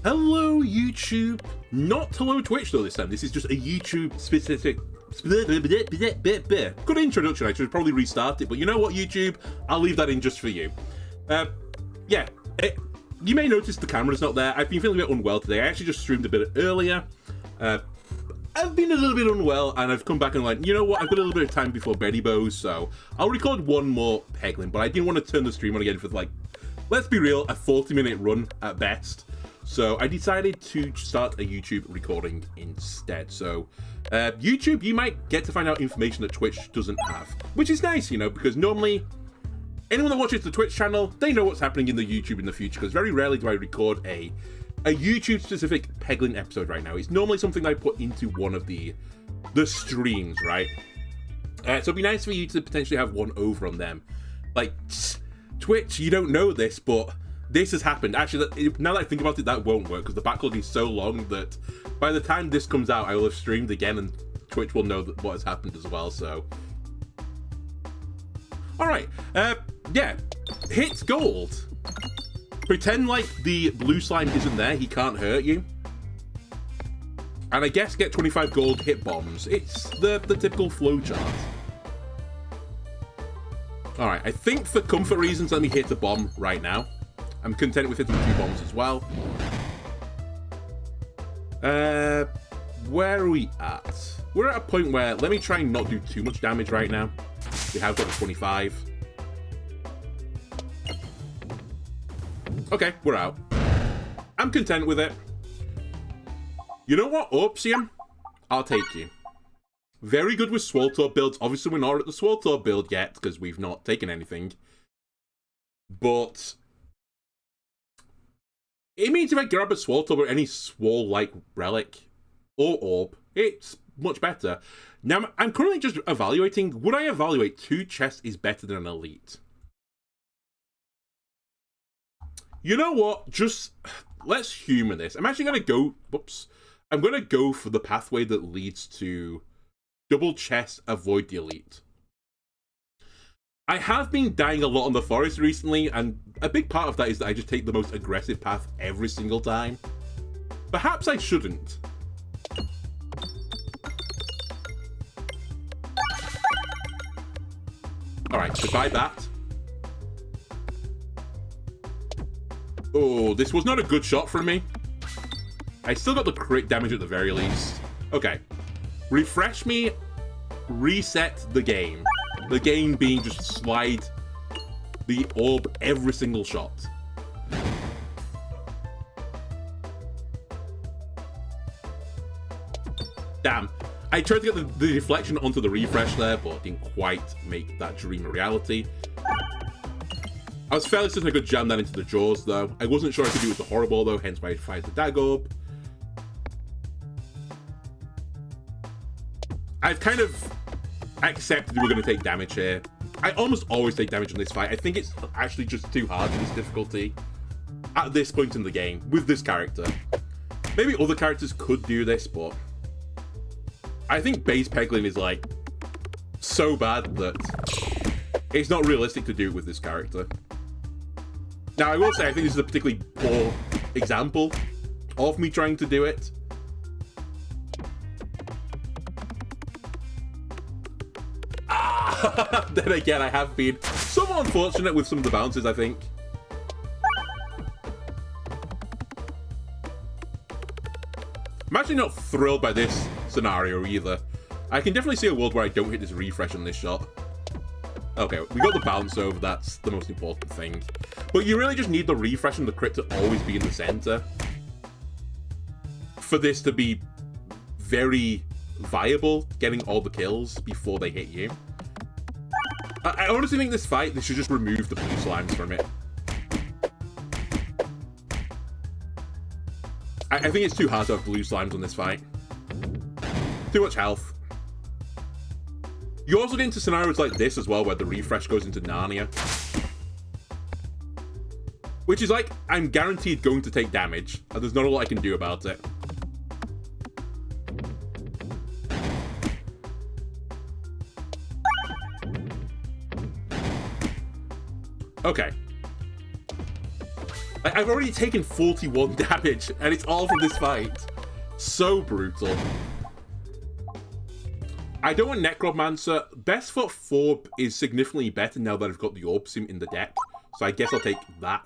Hello, YouTube. Not hello, Twitch, though, this time. This is just a YouTube-specific... Good introduction. I should probably restart it, but you know what, YouTube? I'll leave that in just for you. You may notice the camera's not there. I've been feeling a bit unwell today. I actually just streamed a bit earlier. I've been a little bit unwell, and I've come back and like, you know what? I've got a little bit of time before Betty Bows, so I'll record one more Peglin, but I didn't want to turn the stream on again for, like, let's be real, a 40-minute run at best. So I decided to start a YouTube recording instead. So YouTube, you might get to find out information that Twitch doesn't have, which is nice, you know, because normally anyone that watches the Twitch channel, they know what's happening in the YouTube in the future, because very rarely do I record a YouTube-specific Peglin episode right now. It's normally something I put into one of the streams, right? So it'd be nice for you to potentially have one over on them. Like, Twitch, you don't know this, but this has happened. Actually, now that I think about it, that won't work, because the backlog is so long that by the time this comes out, I will have streamed again, and Twitch will know what has happened as well, so... Alright, yeah. Hit gold. Pretend like the blue slime isn't there, he can't hurt you. And I guess get 25 gold hit bombs. It's the typical flowchart. Alright, I think for comfort reasons, let me hit a bomb right now. I'm content with hitting 2 bombs as well. Where are we at? We're at a point where, let me try and not do too much damage right now. We have got the 25. Okay, we're out. I'm content with it. You know what, Orpsium? I'll take you. Very good with Swoltor builds. Obviously, we're not at the Swoltor build yet, because we've not taken anything. But it means if I grab a Swoltor or any Swole-like relic or orb, it's much better. Now, I'm currently just evaluating. Would I evaluate 2 chests is better than an elite? You know what? Just let's humor this. I'm actually going to go... Whoops. I'm going to go for the pathway that leads to double chest, avoid the elite. I have been dying a lot on the forest recently, and a big part of that is that I just take the most aggressive path every single time. Perhaps I shouldn't. Alright, goodbye bat. Oh, this was not a good shot from me. I still got the crit damage at the very least. Okay. Refresh me, reset the game. The game being just slide the orb every single shot. Damn. I tried to get the deflection onto the refresh there, but didn't quite make that dream a reality. I was fairly certain I could jam that into the jaws, though. I wasn't sure I could do it with the horrible, though, hence why I fired the dag orb. I've kind of accepted we're going to take damage here. I almost always take damage in this fight. I think it's actually just too hard for this difficulty at this point in the game with this character. Maybe other characters could do this, but I think base Peglin is like so bad that it's not realistic to do it with this character. Now, I will say I think this is a particularly poor example of me trying to do it. Then again, I have been somewhat unfortunate with some of the bounces, I think. I'm actually not thrilled by this scenario either. I can definitely see a world where I don't hit this refresh on this shot. Okay, we got the bounce over, that's the most important thing. But you really just need the refresh and the crit to always be in the center for this to be very viable, getting all the kills before they hit you. I honestly think this fight, they should just remove the blue slimes from it. I think it's too hard to have blue slimes on this fight. Too much health. You also get into scenarios like this as well, where the refresh goes into Narnia. Which is like, I'm guaranteed going to take damage, and there's not a lot I can do about it. Okay. I've already taken 41 damage, and it's all from this fight. So brutal. I don't want Necromancer. Best Foot 4 is significantly better now that I've got the Orb Sim in the deck, so I guess I'll take that.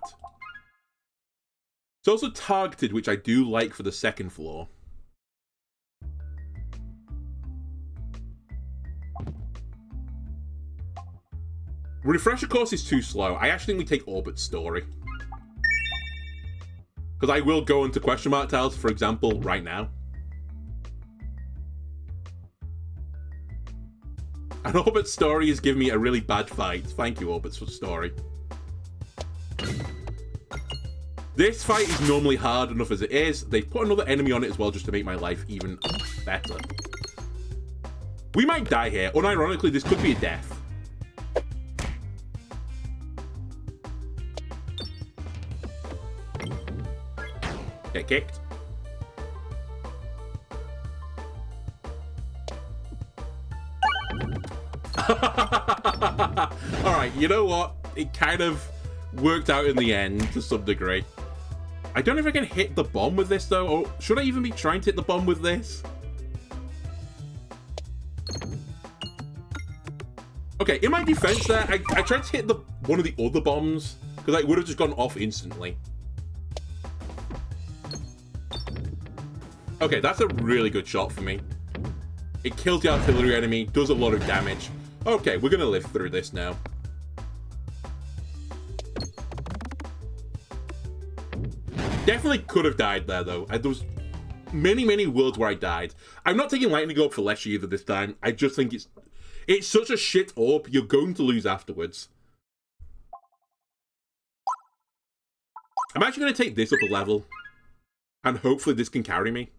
It's also targeted, which I do like for the second floor. Refresher course is too slow. I actually think we take Orbit Story. Because I will go into question mark tiles, for example, right now. And Orbit Story is giving me a really bad fight. Thank you, Orbit Story. This fight is normally hard enough as it is. They've put another enemy on it as well just to make my life even better. We might die here. Unironically, this could be a death. Get kicked. Alright, you know what? It kind of worked out in the end to some degree. I don't know if I can hit the bomb with this though, or should I even be trying to hit the bomb with this? Okay, in my defense there, I tried to hit one of the other bombs, because I would have just gone off instantly. Okay, that's a really good shot for me. It kills the artillery enemy, does a lot of damage. Okay, we're gonna live through this now. Definitely could have died there, though. There was many worlds where I died. I'm not taking Lightning Orb for Leshy either this time. I just think it's such a shit orb, you're going to lose afterwards. I'm actually going to take this up a level. And hopefully this can carry me.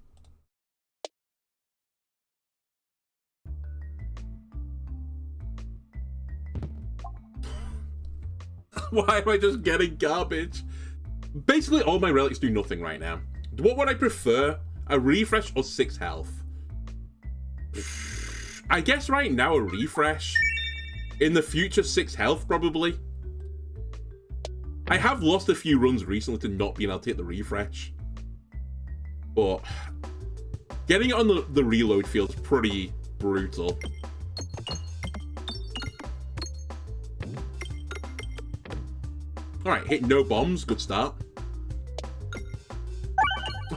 Why am I just getting garbage? Basically, all my relics do nothing right now. What would I prefer? A refresh or 6 health? I guess right now a refresh. In the future, 6 health, probably. I have lost a few runs recently to not being able to hit the refresh. But getting it on the reload feels pretty brutal. Alright, hit no bombs. Good start.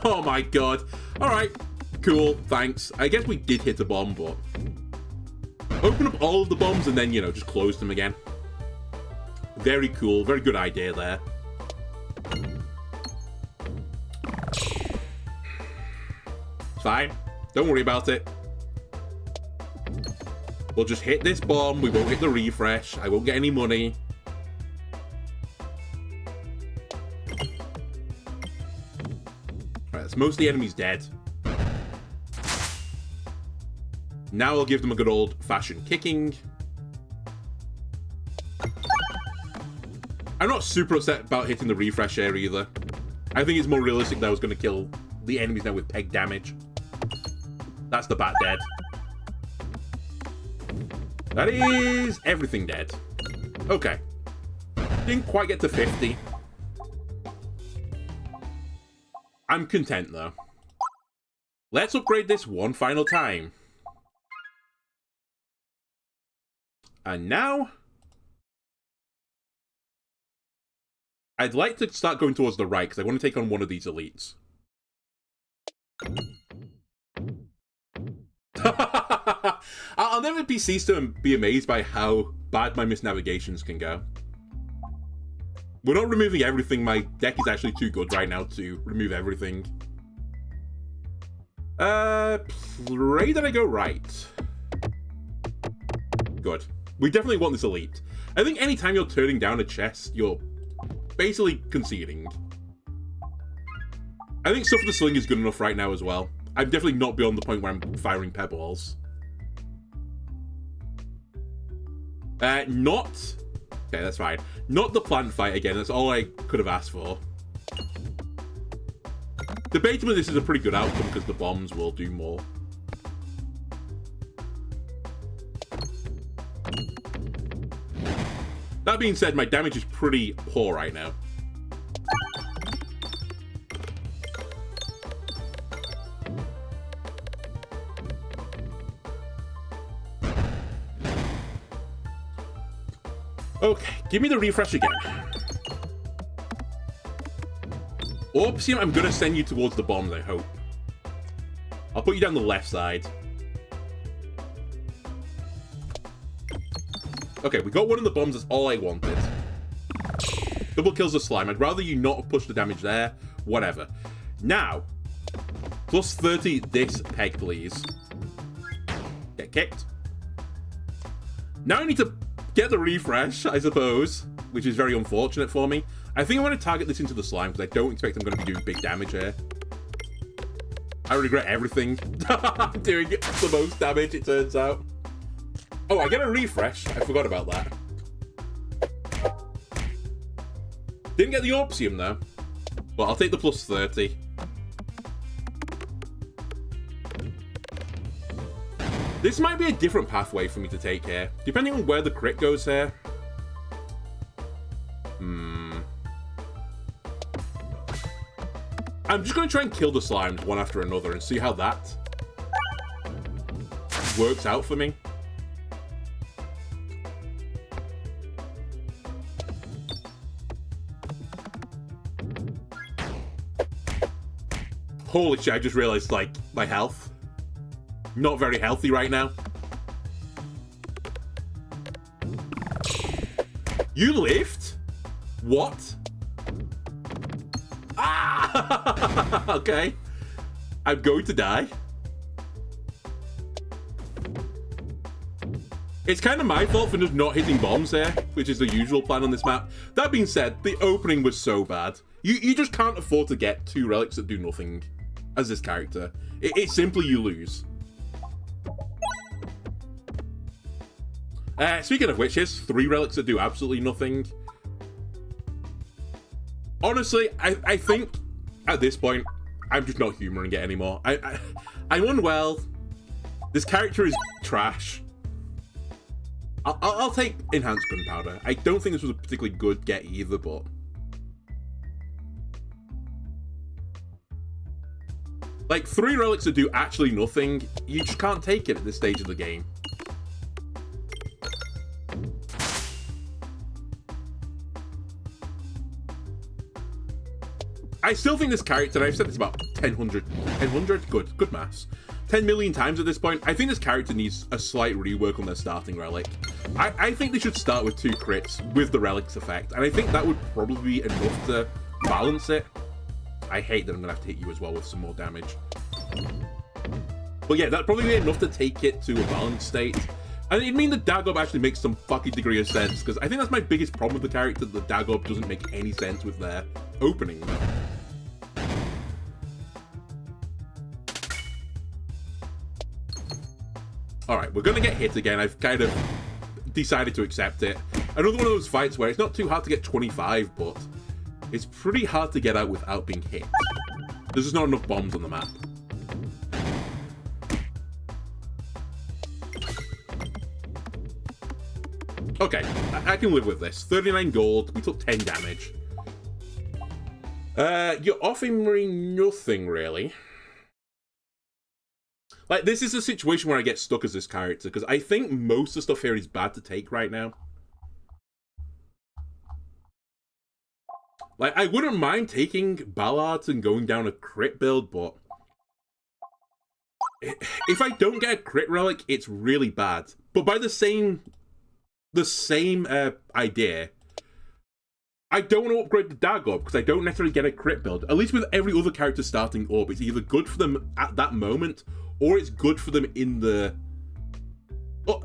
Oh my god. Alright, cool, thanks. I guess we did hit a bomb, but... Open up all of the bombs and then, you know, just close them again. Very cool, very good idea there. It's fine. Don't worry about it. We'll just hit this bomb, we won't hit the refresh, I won't get any money. Most of the enemies dead. Now I'll give them a good old-fashioned kicking. I'm not super upset about hitting the refresh here either. I think it's more realistic that I was going to kill the enemies now with peg damage. That's the bat dead. That is everything dead. Okay. Didn't quite get to 50. I'm content, though. Let's upgrade this one final time. And now... I'd like to start going towards the right, because I want to take on one of these elites. I'll never cease to be amazed by how bad my misnavigations can go. We're not removing everything. My deck is actually too good right now to remove everything. Pray that I go right. Good. We definitely want this elite. I think anytime you're turning down a chest, you're basically conceding. I think Suffer the Sling is good enough right now as well. I'm definitely not beyond the point where I'm firing pebbles. Not... Okay, that's fine. Not the plant fight again, that's all I could have asked for. Debatably, this is a pretty good outcome because the bombs will do more. That being said, my damage is pretty poor right now. Okay, give me the refresh again. Orpsium, I'm gonna send you towards the bombs, I hope. I'll put you down the left side. Okay, we got one of the bombs, that's all I wanted. Double kills the slime. I'd rather you not have pushed the damage there. Whatever. Now, plus 30 this peg, please. Get kicked. Now I need to get the refresh, I suppose, which is very unfortunate for me. I think I want to target this into the slime, because I don't expect I'm going to be doing big damage here. I regret everything. I'm doing the most damage, it turns out. Oh, I get a refresh. I forgot about that. Didn't get the Orpsium, though. But I'll take the plus 30. This might be a different pathway for me to take here, depending on where the crit goes here. I'm just going to try and kill the slimes one after another and see how that works out for me. Holy shit, I just realized, like, my health. Not very healthy right now. You lived? What? Ah! Okay. I'm going to die. It's kind of my fault for just not hitting bombs here, which is the usual plan on this map. That being said, the opening was so bad. You just can't afford to get 2 relics that do nothing as this character. It's simply you lose. Speaking of which, here's 3 relics that do absolutely nothing. Honestly, I think at this point, I'm just not humoring it anymore. I'm unwell. This character is trash. I'll take Enhanced Gunpowder. I don't think this was a particularly good get either, but... like, 3 relics that do actually nothing, you just can't take it at this stage of the game. I still think this character, and I've said this about 10 good maths, 10 million times at this point, I think this character needs a slight rework on their starting relic. I think they should start with 2 crits with the relic's effect, and I think that would probably be enough to balance it. I hate that I'm going to have to hit you as well with some more damage. But yeah, that'd probably be enough to take it to a balanced state. And it'd mean the Dagob actually makes some fucking degree of sense, because I think that's my biggest problem with the character, that the Dagob doesn't make any sense with their opening. Alright, we're going to get hit again. I've kind of decided to accept it. Another one of those fights where it's not too hard to get 25, but it's pretty hard to get out without being hit. There's just not enough bombs on the map. Okay, I can live with this. 39 gold, we took 10 damage. You're offering me nothing, really. Like, this is a situation where I get stuck as this character, because I think most of the stuff here is bad to take right now. Like, I wouldn't mind taking Ballards and going down a crit build, but if I don't get a crit relic, it's really bad. But by the same idea, I don't want to upgrade the Dagob because I don't necessarily get a crit build. At least with every other character starting orb, it's either good for them at that moment, or it's good for them in the...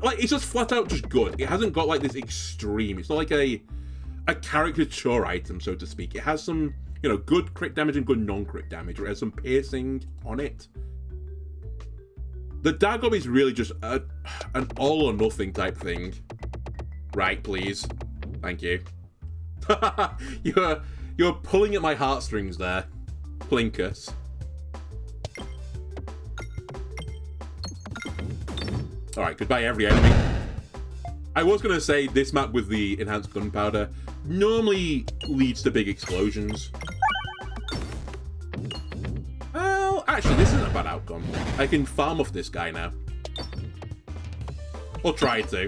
like, it's just flat out just good. It hasn't got, like, this extreme. It's not like a caricature item, so to speak. It has some, you know, good crit damage and good non-crit damage, or it has some piercing on it. The Dagob is really just an all-or-nothing type thing. Right, please. Thank you. You're pulling at my heartstrings there, Plinkus. Alright, goodbye every enemy. I was going to say, this map with the Enhanced Gunpowder normally leads to big explosions. Well, actually, this isn't a bad outcome. I can farm off this guy now. Or try to.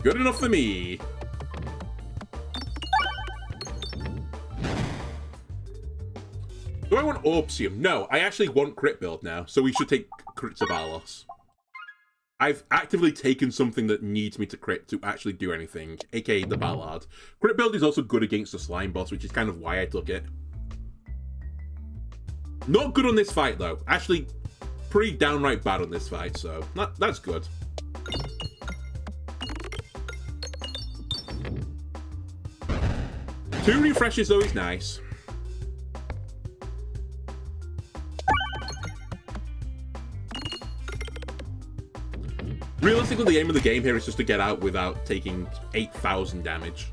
Good enough for me. Do I want Orpsium? No, I actually want crit build now, so we should take crit to Balos. I've actively taken something that needs me to crit to actually do anything, aka the Ballard. Crit build is also good against the slime boss, which is kind of why I took it. Not good on this fight, though. Actually, pretty downright bad on this fight, so that's good. Two refreshes, though, is nice. Realistically, the aim of the game here is just to get out without taking 8,000 damage.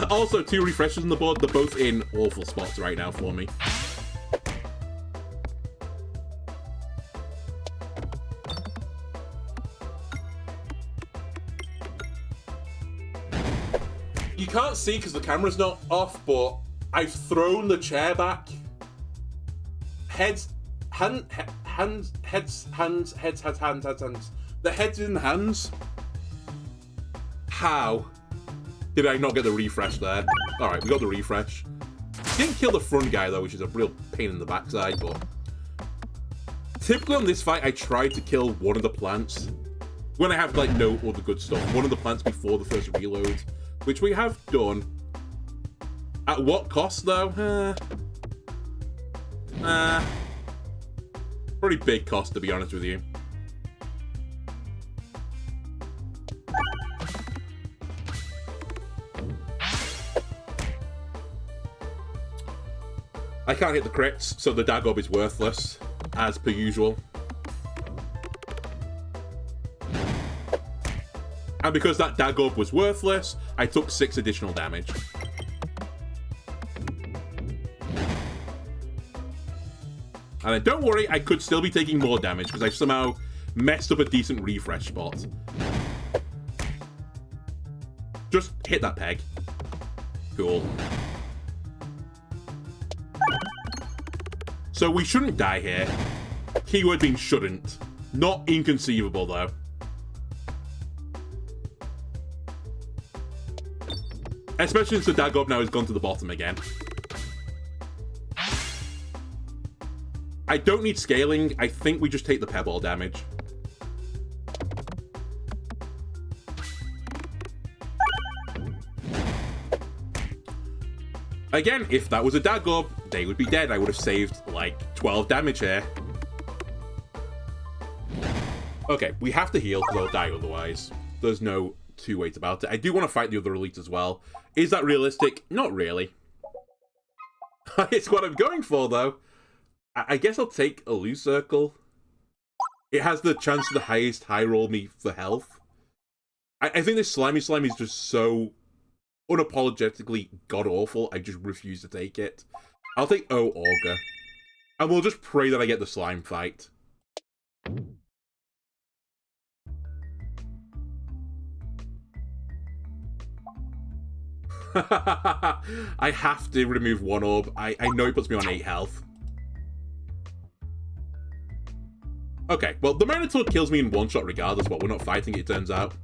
Also, two refreshers on the board. They're both in awful spots right now for me. You can't see because the camera's not off, but I've thrown the chair back. Hands. The head's in the hands. How did I not get the refresh there? Alright, we got the refresh. Didn't kill the front guy though, which is a real pain in the backside, but... Typically on this fight, I tried to kill one of the plants. When I have, like, no other good stuff. One of the plants before the first reload. Which we have done. At what cost, though? Pretty big cost, to be honest with you. I can't hit the crits, so the Dagob is worthless, as per usual. And because that Dagob was worthless, I took 6 additional damage. And then don't worry, I could still be taking more damage because I somehow messed up a decent refresh spot. Just hit that peg. Cool. So we shouldn't die here. Keyword being shouldn't. Not inconceivable, though. Especially since the Dagob now has gone to the bottom again. I don't need scaling. I think we just take the pebble damage. Again, if that was a Dagob, they would be dead. I would have saved, like, 12 damage here. Okay, we have to heal because I'll die otherwise. There's no two ways about it. I do want to fight the other elite as well. Is that realistic? Not really. It's what I'm going for, though. I guess I'll take a loose circle. It has the chance of the highest high roll me for health. I think this slimy slime is just so unapologetically god-awful, I just refuse to take it. I'll take O Augur. And we'll just pray that I get the slime fight. I have to remove one orb. I know it puts me on 8 health. Okay, well, the Minotaur kills me in one shot regardless, but we're not fighting it, turns out.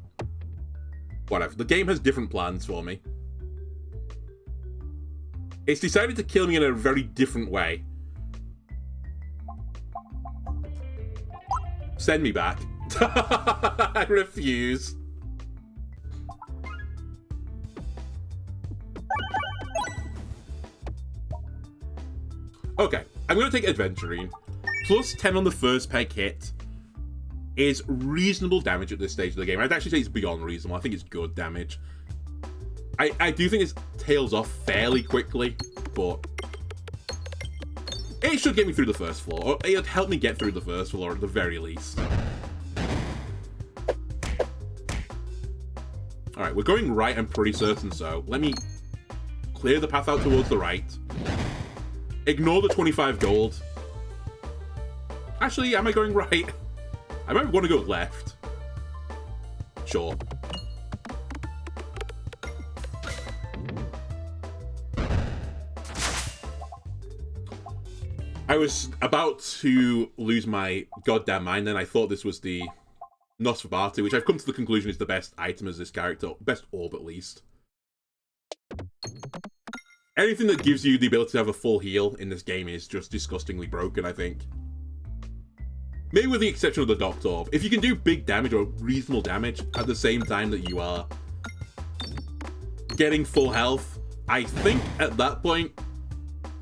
Whatever. The game has different plans for me. It's decided to kill me in a very different way. Send me back. I refuse. Okay, I'm going to take Adventurine. Plus 10 on the first peg hit is reasonable damage at this stage of the game. I'd actually say it's beyond reasonable. I think it's good damage. I do think it tails off fairly quickly, but it should get me through the first floor. Or it'll help me get through the first floor at the very least. Alright, we're going right, I'm pretty certain so. Let me clear the path out towards the right. Ignore the 25 gold. Actually, am I going right? I might want to go left. Sure. I was about to lose my goddamn mind, and I thought this was the Nosferatu, which I've come to the conclusion is the best item as this character. Best orb, at least. Anything that gives you the ability to have a full heal in this game is just disgustingly broken, I think. Maybe with the exception of the Doctor Orb. If you can do big damage or reasonable damage at the same time that you are getting full health, I think at that point,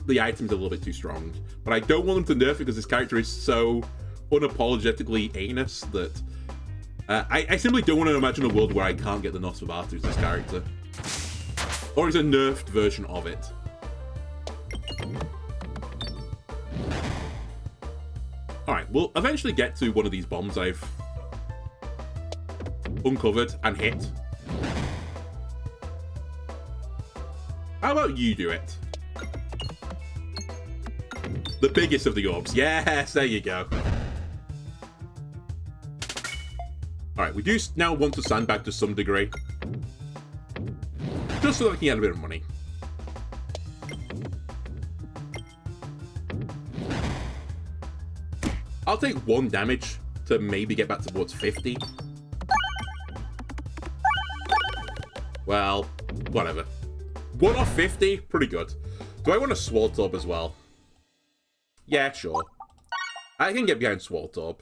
the item's a little bit too strong. But I don't want them to nerf it because this character is so unapologetically anus that I simply don't want to imagine a world where I can't get the Nosferatu as this character. Or as a nerfed version of it. Alright, we'll eventually get to one of these bombs I've uncovered and hit. How about you do it? The biggest of the orbs. Yes, there you go. Alright, we do now want to sandbag to some degree. Just so that I can get a bit of money. I'll take 1 damage to maybe get back towards 50. Well, whatever. 1 off 50? Pretty good. Do I want a Swaltorb as well? Yeah, sure. I can get behind Swaltorb.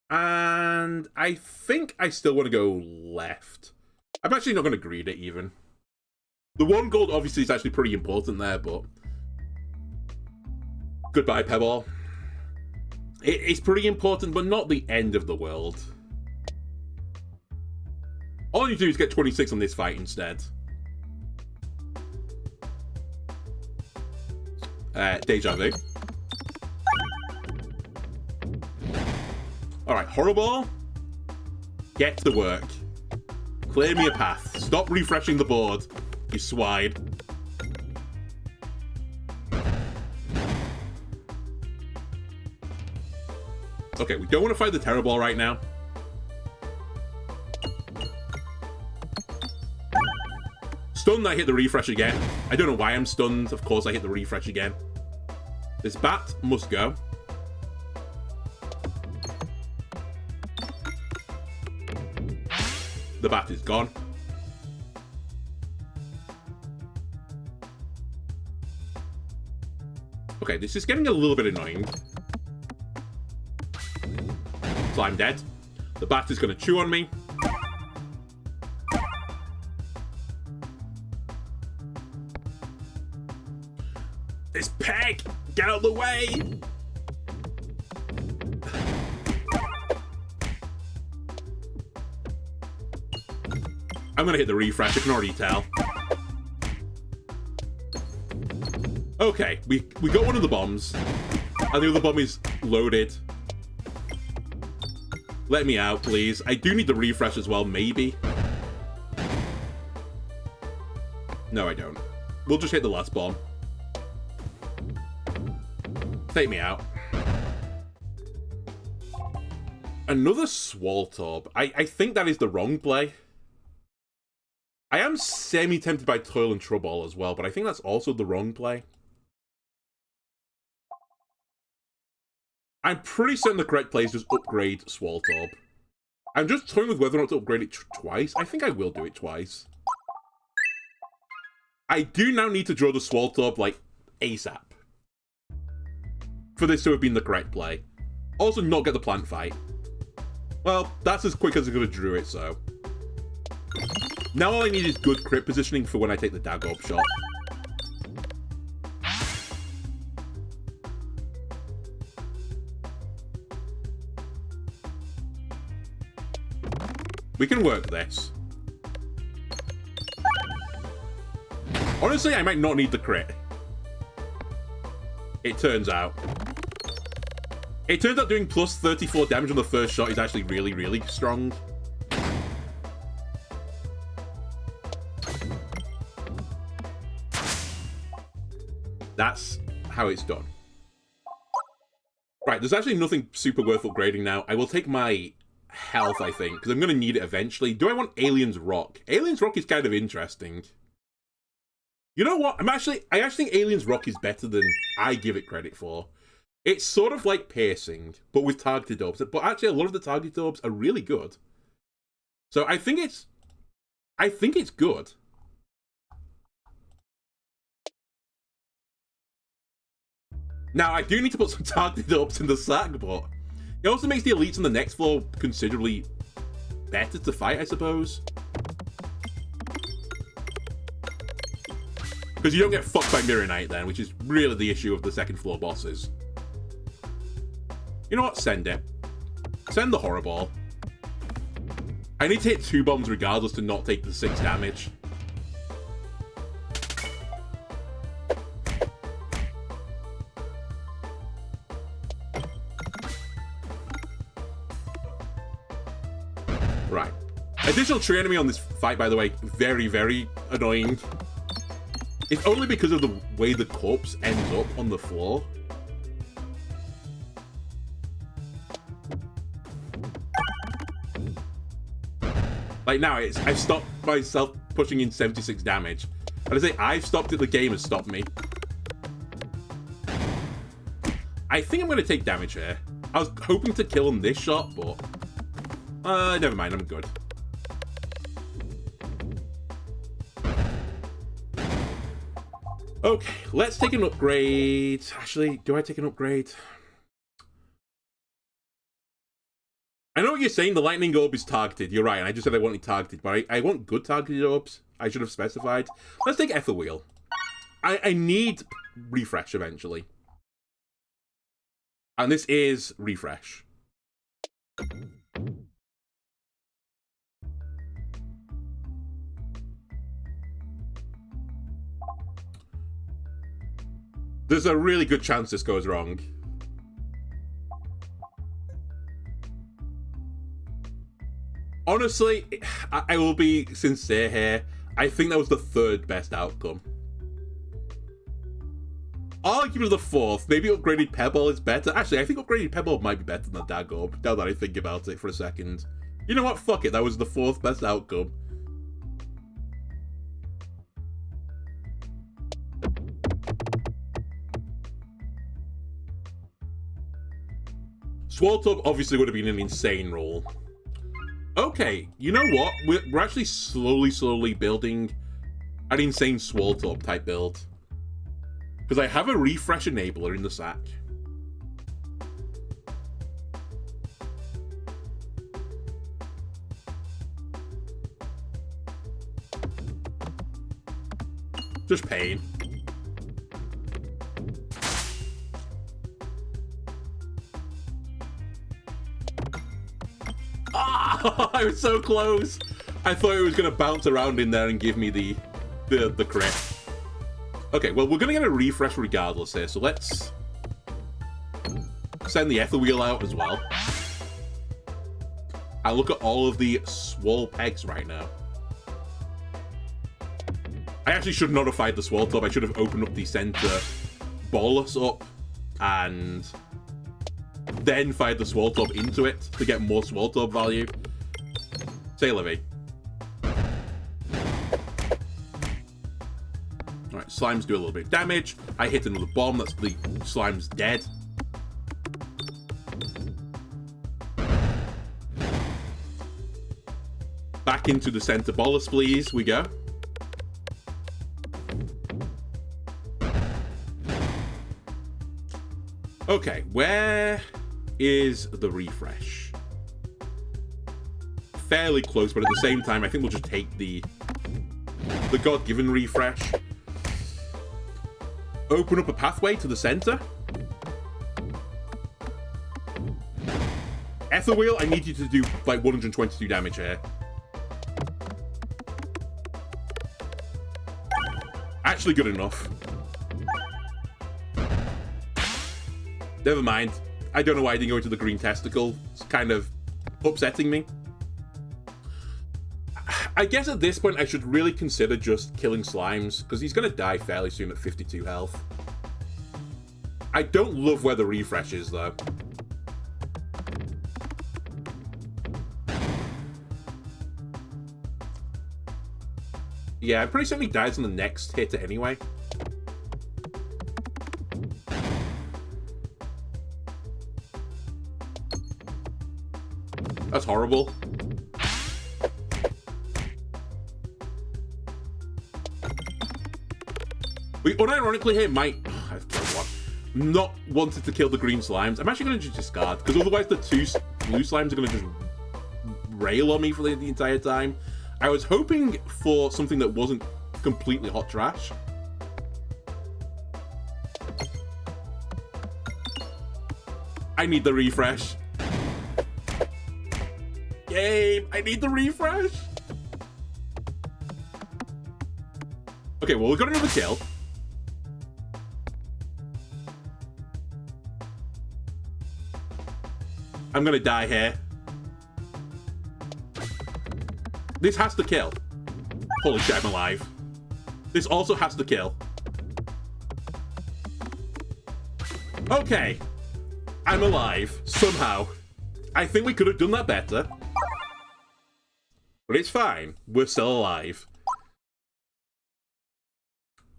And I think I still want to go left. I'm actually not going to greed it even. The 1 gold obviously is actually pretty important there, but... Goodbye, Pebble. It's pretty important, but not the end of the world. All you do is get 26 on this fight instead. Deja vu. Alright, Horrible. Get to work. Clear me a path. Stop refreshing the board, you swine. Okay, we don't want to fight the Terror Ball right now. Stunned, I hit the refresh again. I don't know why I'm stunned. Of course I hit the refresh again. This bat must go. The bat is gone. Okay, this is getting a little bit annoying. So I'm dead. The bat is going to chew on me. This peg! Get out of the way! I'm going to hit the refresh, I can already tell. Okay, we got one of the bombs. And the other bomb is loaded. Let me out, please. I do need the refresh as well, maybe. No, I don't. We'll just hit the last bomb. Take me out. Another Swaltorb. I think that is the wrong play. I am semi-tempted by Toil and Trouble as well, but I think that's also the wrong play. I'm pretty certain the correct play is just upgrade Swaltorb. I'm just toying with whether or not to upgrade it twice. I think I will do it twice. I do now need to draw the Swaltorb, like, ASAP. For this to have been the correct play. Also not get the plant fight. Well, that's as quick as I could have drew it, so. Now all I need is good crit positioning for when I take the Dagob shot. We can work this. Honestly, I might not need the crit. It turns out. It turns out doing plus 34 damage on the first shot is actually really, really strong. That's how it's done. Right, there's actually nothing super worth upgrading now. I will take my health, I think, because I'm going to need it eventually. Do I want Alien's Rock? Alien's Rock is kind of interesting. You know what? I actually think Alien's Rock is better than I give it credit for. It's sort of like piercing, but with targeted orbs. But actually, a lot of the targeted orbs are really good. So I think it's good. Now, I do need to put some targeted orbs in the sack, but it also makes the elites on the next floor considerably better to fight, I suppose. Because you don't get fucked by Mirror Knight then, which is really the issue of the second floor bosses. You know what? Send it. Send the Horror Ball. I need to hit 2 bombs regardless to not take the 6 damage. Right. Additional tree enemy on this fight, by the way, very, very annoying. If only because of the way the corpse ends up on the floor. Like now, I've stopped myself pushing in 76 damage. And I say I've stopped it, the game has stopped me. I think I'm going to take damage here. I was hoping to kill him this shot, but... never mind, I'm good. Okay, let's take an upgrade. Actually, do I take an upgrade? I know what you're saying, the lightning orb is targeted. You're right, and I just said I wanted targeted, but I want good targeted orbs. I should have specified. Let's take Ether Wheel. I need refresh eventually. And this is refresh. There's a really good chance this goes wrong. Honestly, I will be sincere here. I think that was the 3rd best outcome. Arguably the 4th. Maybe upgraded Pebble is better. Actually, I think upgraded Pebble might be better than the Dag Orb, now that I think about it for a second. You know what? Fuck it. That was the 4th best outcome. Swaltub obviously would have been an insane roll. Okay, you know what? We're actually slowly building an insane Swaltub type build. Because I have a refresh enabler in the sack. Just pain. I was so close. I thought it was going to bounce around in there and give me the crit. Okay, well, we're going to get a refresh regardless here, so let's send the Ether Wheel out as well. And look at all of the Swole Pegs right now. I actually should have notified the Swaltub. I should have opened up the center bolus up and then fired the Swaltub into it to get more Swaltub value. Say, Livy. Alright, slimes do a little bit of damage. I hit another bomb, that's the slime's dead. Back into the center bolus, please. We go. Okay, where is the refresh? Fairly close, but at the same time, I think we'll just take the God-given refresh. Open up a pathway to the center. Ether Wheel, I need you to do like 122 damage here. Actually good enough. Never mind. I don't know why I didn't go into the green testicle. It's kind of upsetting me. I guess at this point I should really consider just killing Slimes, because he's going to die fairly soon at 52 health. I don't love where the refresh is, though. Yeah, I'm pretty certain he dies on the next hit anyway. was horrible. We unironically here might... I've killed one. Not wanted to kill the green slimes. I'm actually going to just discard, because otherwise the two blue slimes are going to just rail on me for the entire time. I was hoping for something that wasn't completely hot trash. I need the refresh. Game, I need the refresh. Okay, well, we got another kill. I'm gonna die here. This has to kill. Holy shit, I'm alive. This also has to kill. Okay. I'm alive, somehow. I think we could have done that better. But it's fine. We're still alive.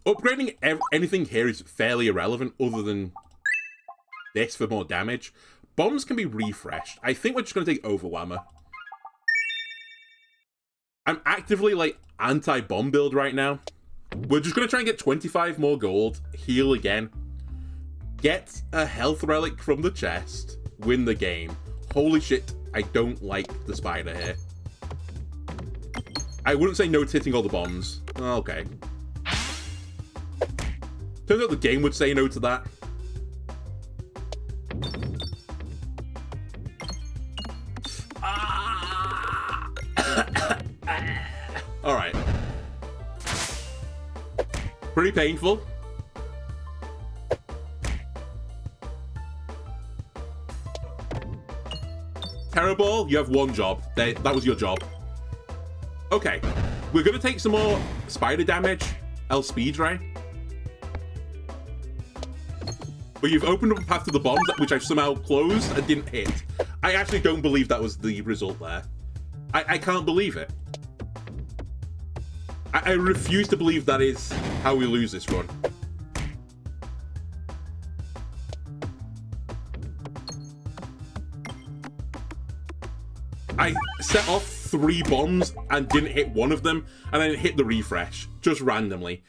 Upgrading anything here is fairly irrelevant other than this for more damage. Bombs can be refreshed. I think we're just going to take Overwhammer. I'm actively, like, anti-bomb build right now. We're just going to try and get 25 more gold, heal again, get a health relic from the chest, win the game. Holy shit, I don't like the spider here. I wouldn't say no to hitting all the bombs. Okay. Turns out the game would say no to that. Alright. Pretty painful. Terrible, you have one job. That was your job. Okay. We're gonna take some more spider damage. I'll speed ray. But you've opened up a path to the bombs, which I've somehow closed and didn't hit. I actually don't believe that was the result there. I can't believe it. I refuse to believe that is how we lose this run. I set off 3 bombs and didn't hit one of them, and then hit the refresh, just randomly.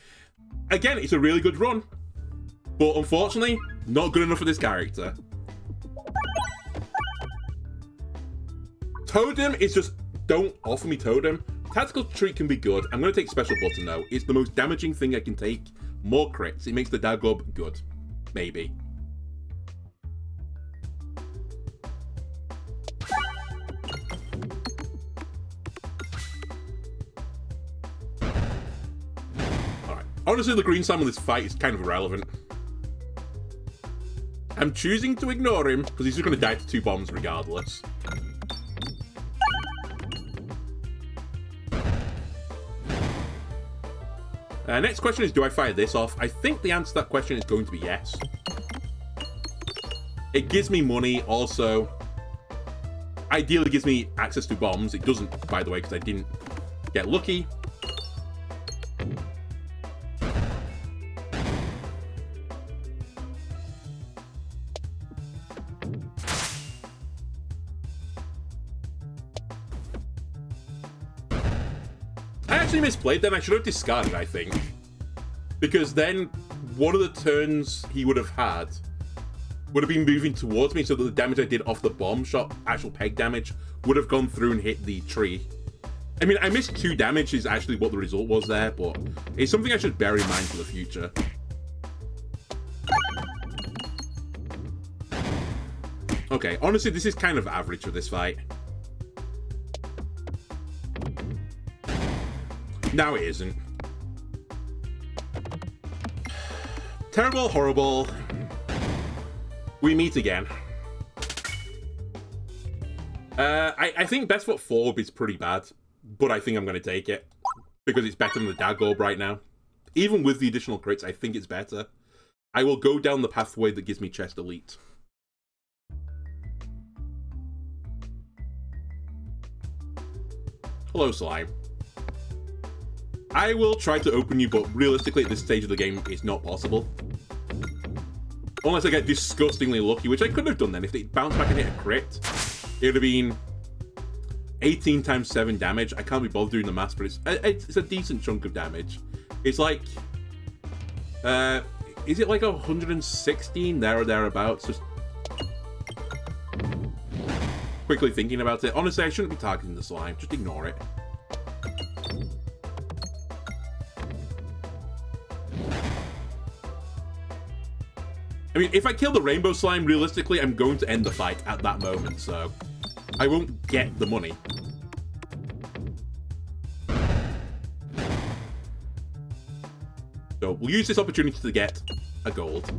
Again, it's a really good run, but unfortunately, not good enough for this character. Totem is just, don't offer me Totem. Tactical Treat can be good. I'm going to take Special Button though. It's the most damaging thing I can take. More crits. It makes the Dagob good. Maybe. Alright. Honestly, the green slime in this fight is kind of irrelevant. I'm choosing to ignore him because he's just going to die to 2 bombs regardless. Next question is, do I fire this off? I think the answer to that question is going to be yes. It gives me money, also. Ideally gives me access to bombs. It doesn't, by the way, because I didn't get lucky. I actually misplayed then. I should have discarded, I think. Because then one of the turns he would have had would have been moving towards me, so that the damage I did off the bomb shot, actual peg damage, would have gone through and hit the tree. I mean, I missed 2 damage is actually what the result was there, but it's something I should bear in mind for the future. Okay, honestly, this is kind of average for this fight. Now it isn't. Terrible, horrible. We meet again. I think best foot forward is pretty bad, but I think I'm going to take it because it's better than the Dagob right now. Even with the additional crits, I think it's better. I will go down the pathway that gives me chest elite. Hello, slime. I will try to open you, but realistically at this stage of the game, it's not possible. Unless I get disgustingly lucky, which I could have done then. If it bounced back and hit a crit, it would have been 18 times 7 damage. I can't be bothered doing the maths, but it's a decent chunk of damage. It's like, is it like 116 there or thereabouts? Just quickly thinking about it. Honestly, I shouldn't be targeting the slime. Just ignore it. I mean, if I kill the rainbow slime, realistically, I'm going to end the fight at that moment, so I won't get the money. So we'll use this opportunity to get a gold.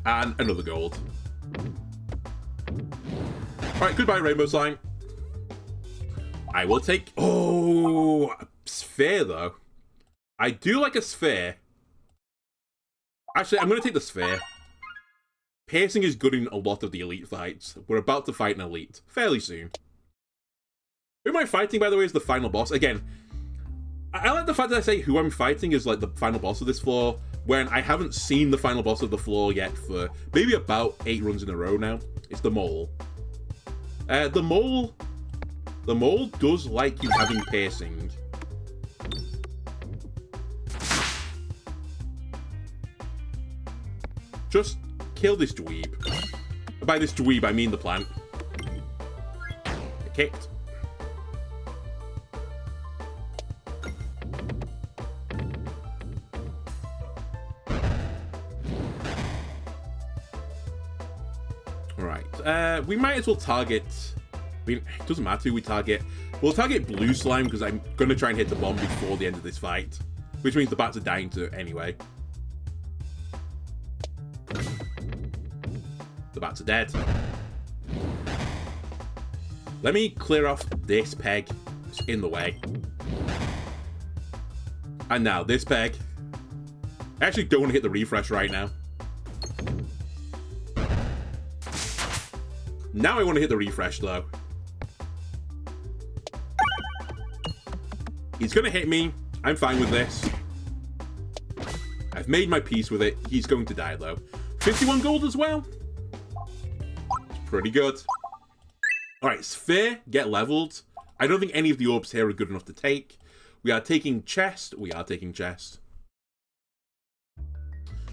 And another gold. Alright, goodbye, rainbow slime. I will take... Oh, a sphere, though. I do like a sphere. Actually, I'm going to take the sphere. Piercing is good in a lot of the elite fights. We're about to fight an elite fairly soon. Who am I fighting, by the way, is the final boss. Again, I like the fact that I say who I'm fighting is like the final boss of this floor, when I haven't seen the final boss of the floor yet for maybe about 8 runs in a row now. It's the mole. The mole does like you having piercing. Just kill this dweeb. By this dweeb, I mean the plant. Get kicked. Alright, we might as well target... I mean, it doesn't matter who we target. We'll target blue slime because I'm going to try and hit the bomb before the end of this fight. Which means the bats are dying to anyway. The bats are dead. Let me clear off this peg. It's in the way. And now this peg. I actually don't want to hit the refresh right now. Now I want to hit the refresh though. He's going to hit me. I'm fine with this. I've made my peace with it. He's going to die though. 51 gold as well. Pretty good. Alright, sphere, get leveled. I don't think any of the orbs here are good enough to take. We are taking chest. We are taking chest.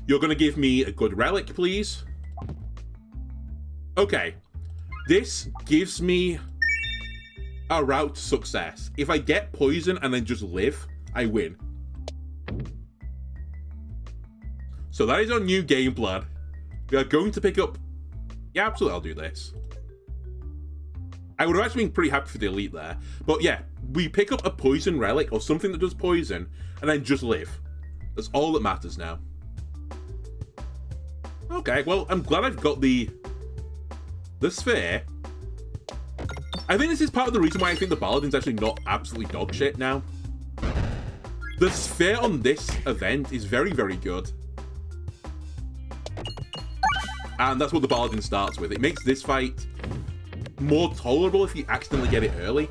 You're going to give me a good relic, please. Okay. This gives me a route to success. If I get poison and then just live, I win. So that is our new game plan. We are going to pick up... Yeah, absolutely, I'll do this. I would have actually been pretty happy for the elite there. But yeah, we pick up a poison relic or something that does poison and then just live. That's all that matters now. Okay, well, I'm glad I've got the sphere. I think this is part of the reason why I think the Paladin's actually not absolutely dog shit now. The sphere on this event is very, very good. And that's what the Paladin starts with. It makes this fight more tolerable if you accidentally get it early.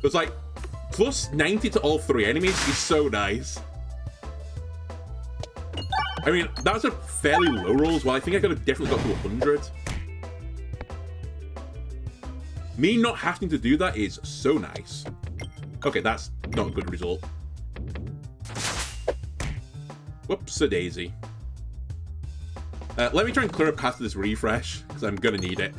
It's like, plus 90 to all 3 enemies is so nice. I mean, that's a fairly low roll as well. I think I could have definitely got to 100. Me not having to do that is so nice. Okay, that's not a good result. Whoops-a-daisy. Let me try and clear a path to this refresh, because I'm going to need it.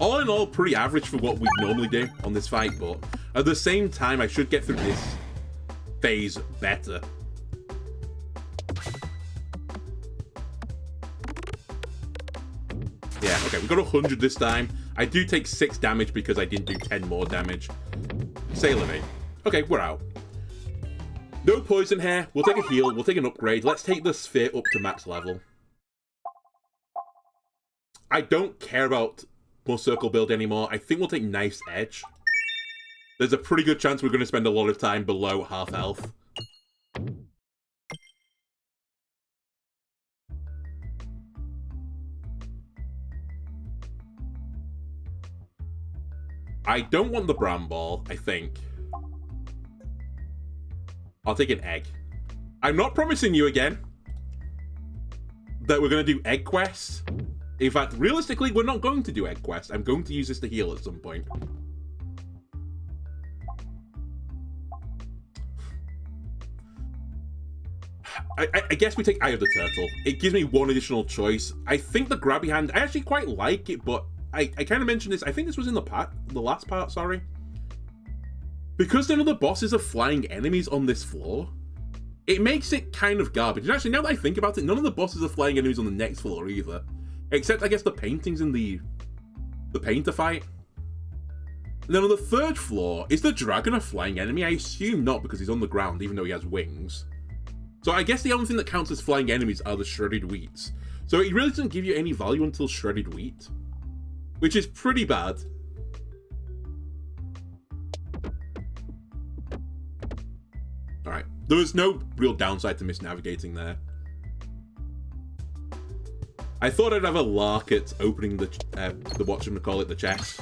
All in all, pretty average for what we normally do on this fight, but at the same time, I should get through this phase better. Yeah, okay, we got 100 this time. I do take 6 damage because I didn't do 10 more damage. Say living. Okay, we're out. No poison here. We'll take a heal. We'll take an upgrade. Let's take the sphere up to max level. I don't care about more circle build anymore. I think we'll take Knife's Edge. There's a pretty good chance we're going to spend a lot of time below half health. I don't want the Bram Ball, I think. I'll take an egg. I'm not promising you again that we're going to do egg quests. In fact, realistically, we're not going to do egg quests. I'm going to use this to heal at some point. I guess we take Eye of the Turtle. It gives me one additional choice. I think the grabby hand, I actually quite like it, but I kind of mentioned this. I think this was in the last part, sorry. Because none of the bosses are flying enemies on this floor, it makes it kind of garbage. And actually, now that I think about it, none of the bosses are flying enemies on the next floor either. Except, I guess, the paintings in the painter fight. And then on the third floor, is the dragon a flying enemy? I assume not, because he's on the ground, even though he has wings. So I guess the only thing that counts as flying enemies are the shredded wheats. So it really doesn't give you any value until shredded wheat, which is pretty bad. Alright, there was no real downside to misnavigating there. I thought I'd have a lark at opening the whatchamacallit, the chest.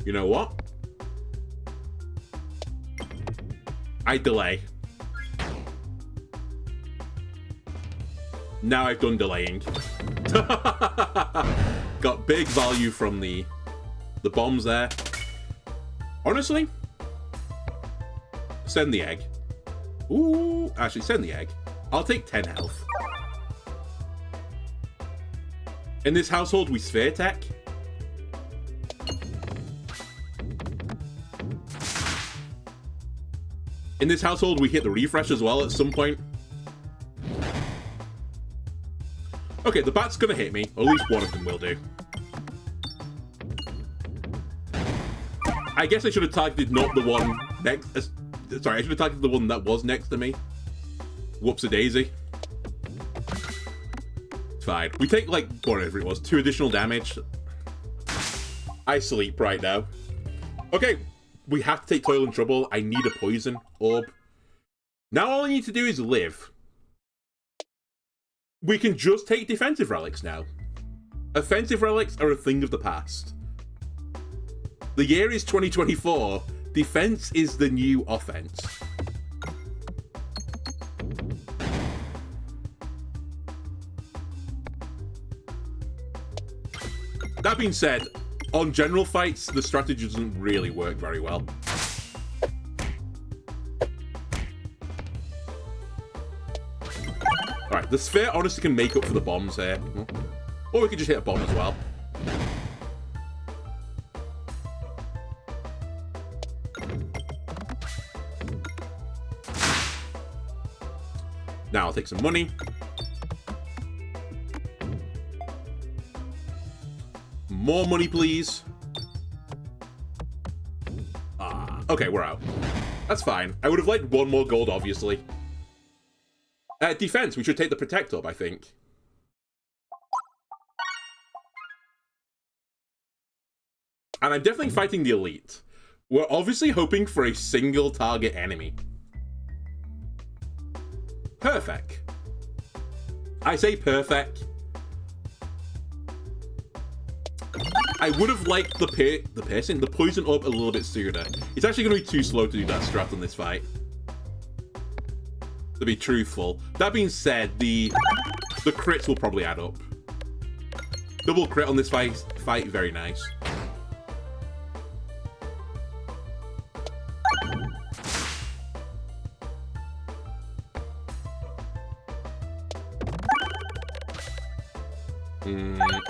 You know what? I delay. Now I've done delaying. Got big value from the bombs there. Honestly, send the egg. Ooh, actually send the egg. I'll take 10 health. In this household, we sphere tech. In this household, we hit the refresh as well at some point. Okay, the bat's gonna hit me. Or at least one of them will do. I guess I should have targeted not the one next... sorry, I should have targeted the one that was next to me. Whoops-a-daisy. It's fine. We take, like, whatever it was, 2 additional damage. I sleep right now. Okay, we have to take Toil and Trouble. I need a poison orb. Now all I need to do is live. We can just take defensive relics now. Offensive relics are a thing of the past. The year is 2024. Defense is the new offense. That being said, on general fights, the strategy doesn't really work very well. Alright, the sphere honestly can make up for the bombs here. Or we could just hit a bomb as well. Now I'll take some money. More money, please. Okay, we're out. That's fine. I would have liked one more gold, obviously. Defense, we should take the Protect Orb, I think. And I'm definitely fighting the Elite. We're obviously hoping for a single target enemy. Perfect. I say perfect. I would have liked the Poison Orb a little bit sooner. It's actually going to be too slow to do that strat on this fight. To be truthful. That being said, the crits will probably add up. Double crit on this fight, very nice.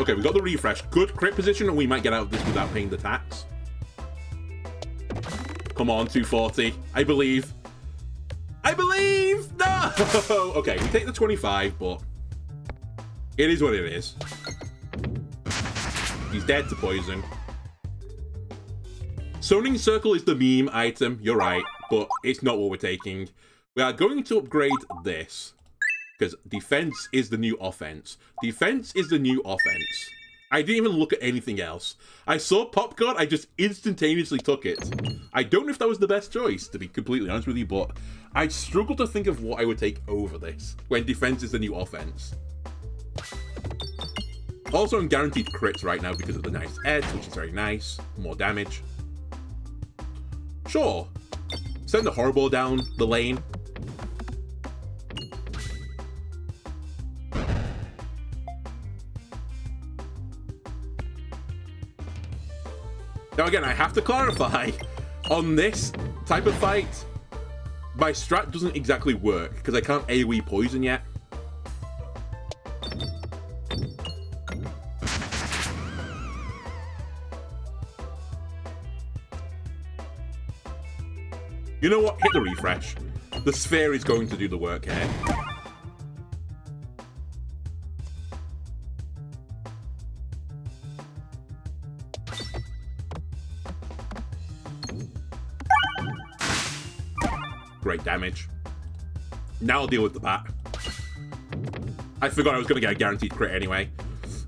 Okay, we got the refresh. Good crit position, and we might get out of this without paying the tax. Come on, 240. I believe. I believe! No! Okay, we take the 25, but it is what it is. He's dead to poison. Summoning Circle is the meme item, you're right, but it's not what we're taking. We are going to upgrade this. Because defense is the new offense. Defense is the new offense. I didn't even look at anything else. I saw Popcorn, I just instantaneously took it. I don't know if that was the best choice, to be completely honest with you, but I struggle to think of what I would take over this, when defense is the new offense. Also, I'm guaranteed crits right now because of the nice edge, which is very nice. More damage. Sure. Send the horrible down the lane. Now again, I have to clarify, on this type of fight, my strat doesn't exactly work, because I can't AoE poison yet. You know what? Hit the refresh. The sphere is going to do the work here. Great damage. Now I'll deal with the bat. I forgot I was going to get a guaranteed crit anyway.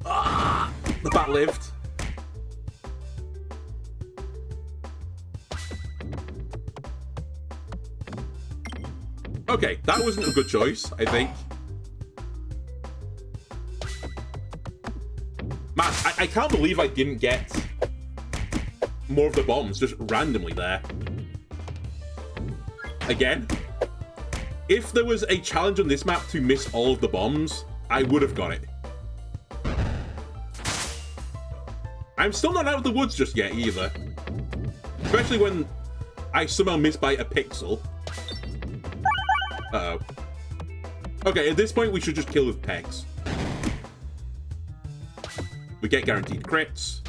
Ah, the bat lived. Okay, that wasn't a good choice, I think. Man, I can't believe I didn't get more of the bombs just randomly there. Again, if there was a challenge on this map to miss all of the bombs, I would have got it. I'm still not out of the woods just yet either. Especially when I somehow miss by a pixel. Uh-oh. Okay, at this point we should just kill with pegs. We get guaranteed crits.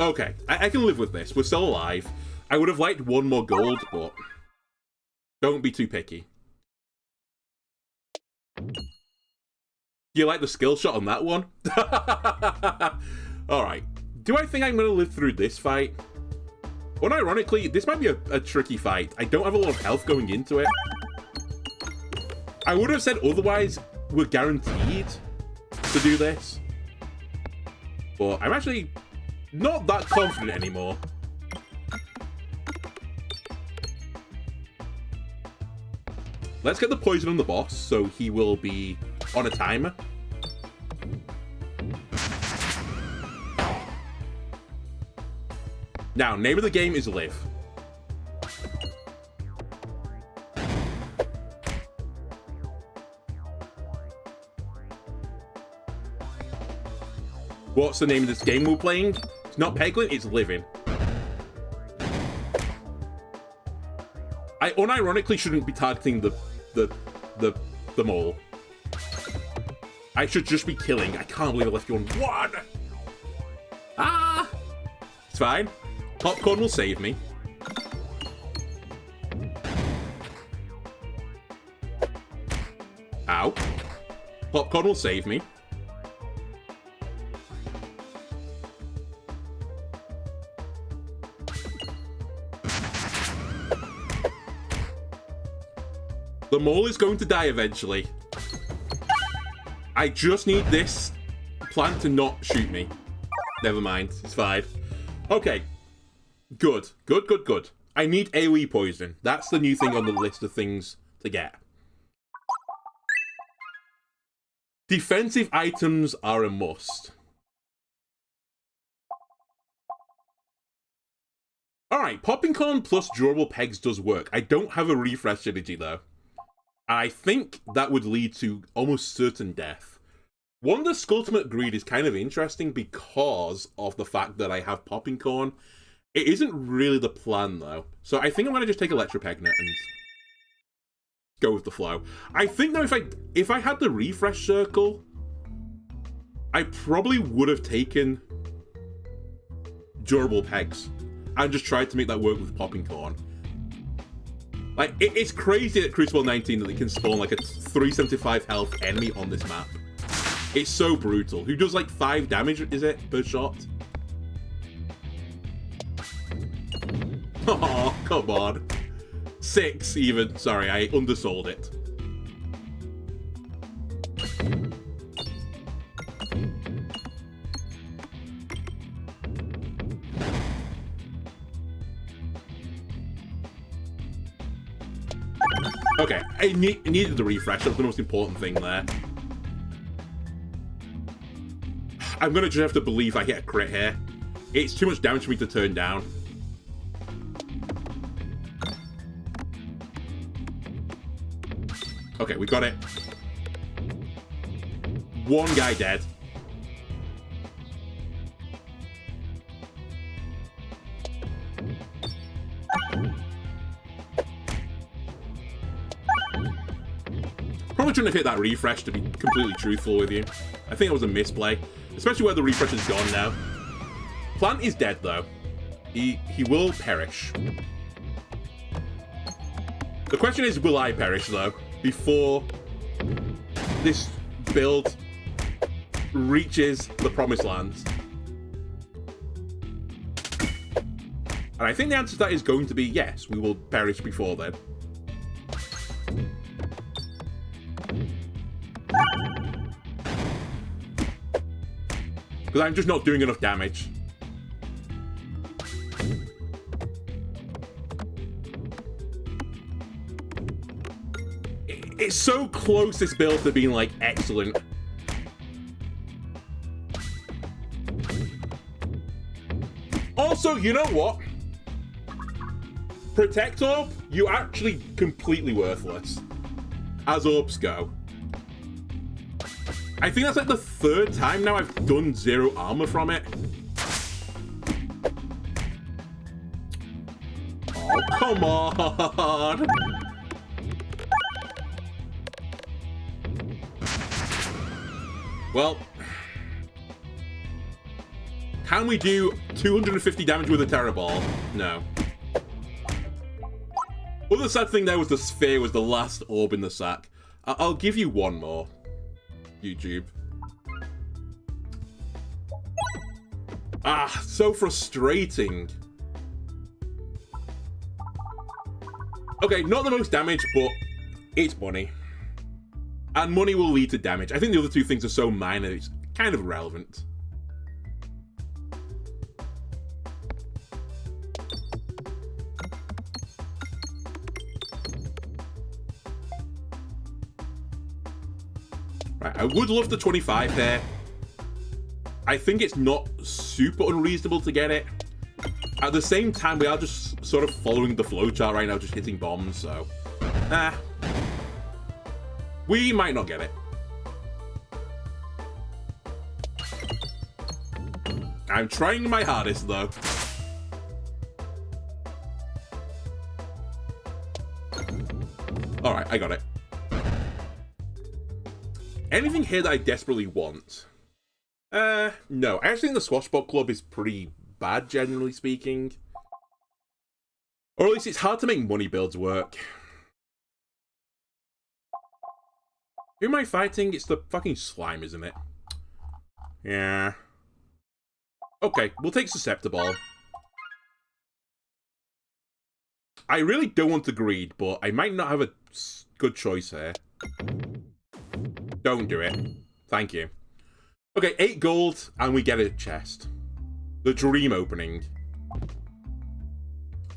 Okay, I can live with this. We're still alive. I would have liked one more gold, but don't be too picky. Do you like the skill shot on that one? Alright. Do I think I'm going to live through this fight? Unironically, this might be a tricky fight. I don't have a lot of health going into it. I would have said otherwise we're guaranteed to do this. But I'm actually not that confident anymore. Let's get the poison on the boss, so he will be on a timer. Now, name of the game is Live. What's the name of this game we're playing? It's not Peglin, it's Living. I unironically shouldn't be targeting the mole. I should just be killing. I can't believe I left you on one. Ah! It's fine. Popcorn will save me. Ow. Popcorn will save me. The mole is going to die eventually. I just need this plant to not shoot me. Never mind, it's fine. Okay. Good. Good, good, good. I need AoE poison. That's the new thing on the list of things to get. Defensive items are a must. Alright, popping corn plus durable pegs does work. I don't have a refresh strategy though. I think that would lead to almost certain death. Wonder's Ultimate Greed is kind of interesting because of the fact that I have popping corn. It isn't really the plan though. So I think I'm gonna just take Electropegnet and go with the flow. I think though if I had the refresh circle, I probably would have taken durable pegs and just tried to make that work with popping corn. Like, it's crazy at Crucible 19 that they can spawn like a 375 health enemy on this map. It's so brutal. Who does like 5 damage, is it, per shot? Oh, come on. 6 even. Sorry, I undersold it. Okay, I needed the refresh. That's the most important thing there. I'm gonna just have to believe I hit a crit here. It's too much damage for me to turn down. Okay, we got it. One guy dead. Probably shouldn't have hit that refresh, to be completely truthful with you. I think it was a misplay, especially where the refresh is gone now. Plant is dead, though. He will perish. The question is, will I perish, though, before this build reaches the promised lands? And I think the answer to that is going to be yes, we will perish before then. Because I'm just not doing enough damage. It's so close, this build, to being, like, excellent. Also, you know what? Protect Orb, you're actually completely worthless. As orbs go. I think that's like the third time now I've done 0 armor from it. Oh, come on! Well, can we do 250 damage with a Terror Ball? No. Well, the sad thing there was the sphere was the last orb in the sack. I'll give you one more, YouTube. Ah, so frustrating. Okay, not the most damage, but it's money. And money will lead to damage. I think the other two things are so minor, it's kind of irrelevant. Right, I would love the 25 there. I think it's not super unreasonable to get it. At the same time, we are just sort of following the flowchart right now, just hitting bombs, so... we might not get it. I'm trying my hardest, though. Alright, I got it. Anything here that I desperately want? No. I actually think the Swashbuck Club is pretty bad, generally speaking. Or at least it's hard to make money builds work. Who am I fighting? It's the fucking slime, isn't it? Yeah. Okay, we'll take Susceptible. I really don't want to greed, but I might not have a good choice here. Don't do it. Thank you. Okay, 8 gold, and we get a chest. The dream opening.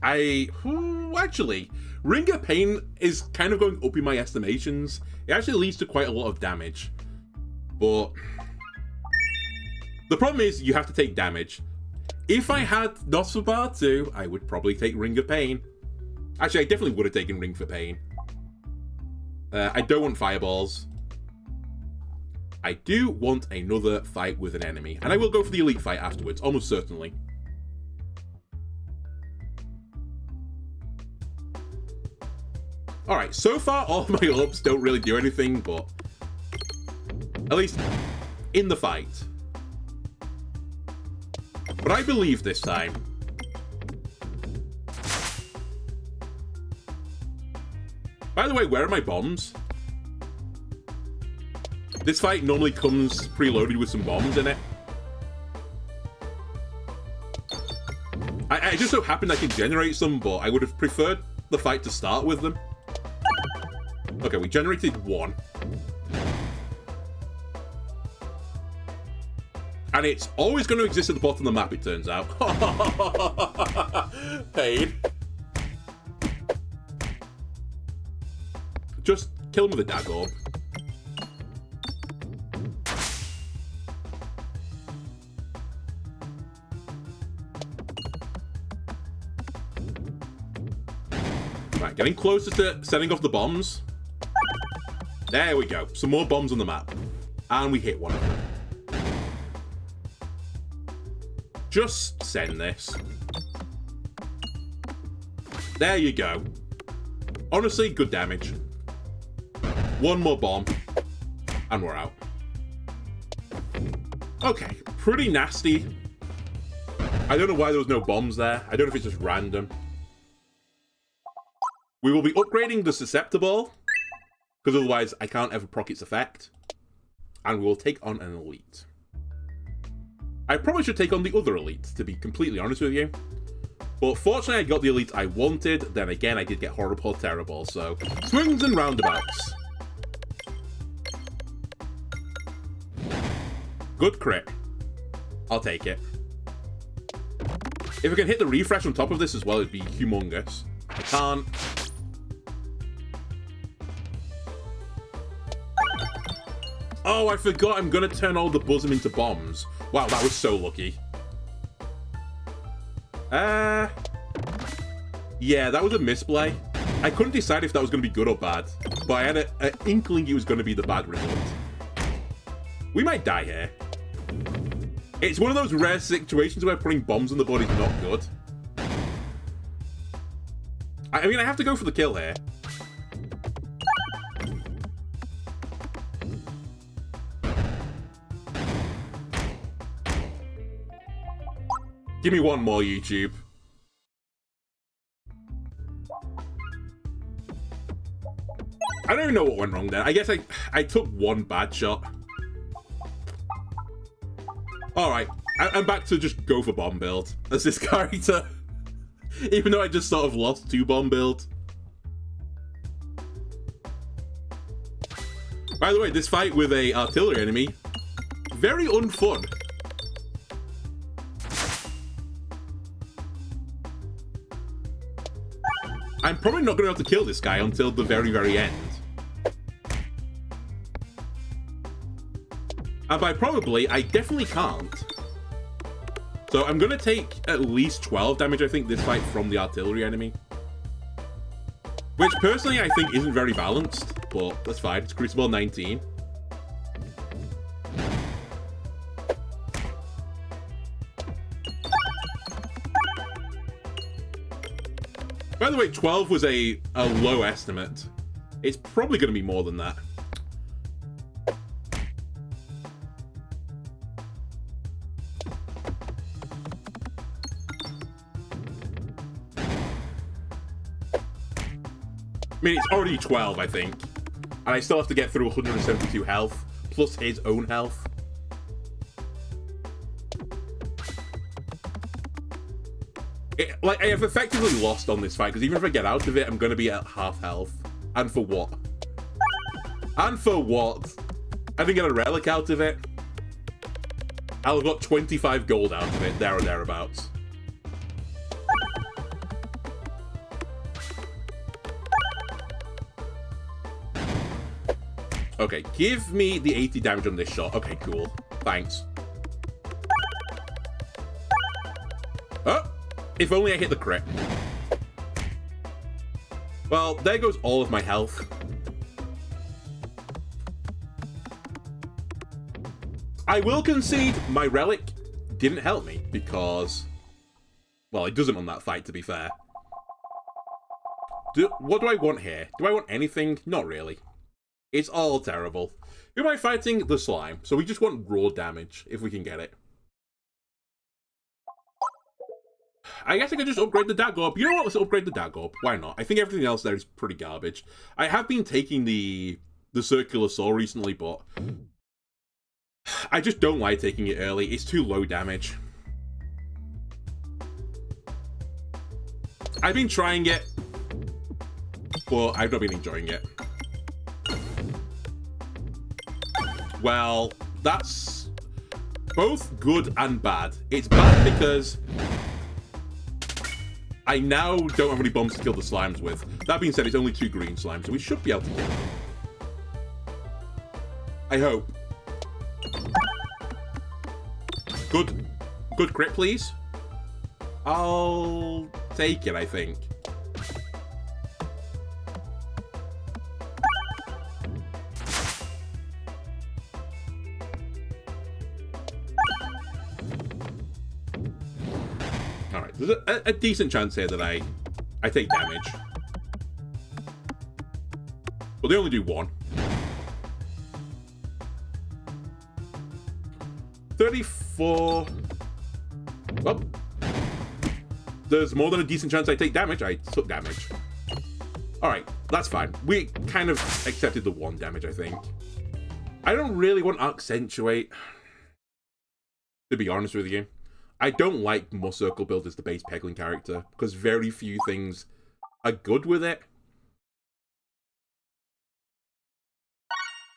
Actually, Ring of Pain is kind of going up in my estimations. It actually leads to quite a lot of damage. But the problem is you have to take damage. If I had Nosferatu 2, I would probably take Ring of Pain. Actually, I definitely would have taken Ring for Pain. I don't want Fireballs. I do want another fight with an enemy. And I will go for the elite fight afterwards, almost certainly. Alright, so far all of my orbs don't really do anything, but at least in the fight. But I believe this time. By the way, where are my bombs? This fight normally comes preloaded with some bombs in it. I just so happened I can generate some, but I would have preferred the fight to start with them. Okay, we generated 1. And it's always going to exist at the bottom of the map, it turns out. Pain. Just kill him with a Dag Orb. Right, getting closer to setting off the bombs. There we go. Some more bombs on the map. And we hit one of them. Just send this. There you go. Honestly, good damage. One more bomb. And we're out. Okay, pretty nasty. I don't know why there was no bombs there. I don't know if it's just random. We will be upgrading the susceptible, because otherwise I can't ever proc its effect. And we will take on an elite. I probably should take on the other elite, to be completely honest with you. But fortunately I got the elite I wanted. Then again, I did get horrible or terrible, so swings and roundabouts. Good crit. I'll take it. If I can hit the refresh on top of this as well, it'd be humongous. I can't. Oh, I forgot I'm gonna turn all the Buzzum into bombs. Wow, that was so lucky. Yeah, that was a misplay. I couldn't decide if that was gonna be good or bad, but I had an inkling it was gonna be the bad result. We might die here. It's one of those rare situations where putting bombs on the board is not good. I mean, I have to go for the kill here. Give me one more, YouTube. I don't even know what went wrong there. I guess I took one bad shot. Alright, I'm back to just go for bomb build as this character. Even though I just sort of lost 2 bomb build. By the way, this fight with a artillery enemy, very unfun. I'm probably not going to be able to kill this guy until the very, very end. And by probably, I definitely can't. So I'm going to take at least 12 damage, I think, this fight from the artillery enemy. Which, personally, I think isn't very balanced, but that's fine. It's Crucible 19. By the way, 12 was a low estimate. It's probably going to be more than that. I mean, it's already 12, I think. And I still have to get through 172 health, plus his own health. Like, I have effectively lost on this fight, because even if I get out of it, I'm going to be at half health. And for what? And for what? I didn't get a relic out of it. I've got 25 gold out of it, there or thereabouts. Okay, give me the 80 damage on this shot. Okay, cool. Thanks. Oh! If only I hit the crit. Well, there goes all of my health. I will concede my relic didn't help me because... Well, it doesn't on that fight, to be fair. What do I want here? Do I want anything? Not really. It's all terrible. Who am I fighting? The slime. So we just want raw damage, if we can get it. I guess I could just upgrade the Dagorb. You know what? Let's upgrade the Dagorb. Why not? I think everything else there is pretty garbage. I have been taking the Circular Saw recently, but I just don't like taking it early. It's too low damage. I've been trying it, but I've not been enjoying it. Well, that's both good and bad. It's bad because I now don't have any bombs to kill the slimes with. That being said, it's only 2 green slimes, so we should be able to kill them. I hope. Good crit, please. I'll take it, I think. There's a decent chance here that I take damage. But they only do 1. 34. Well, there's more than a decent chance I take damage. I took damage. Alright, that's fine. We kind of accepted the 1 damage, I think. I don't really want to accentuate, to be honest with you. I don't like more circle build as the base Peglin character, because very few things are good with it.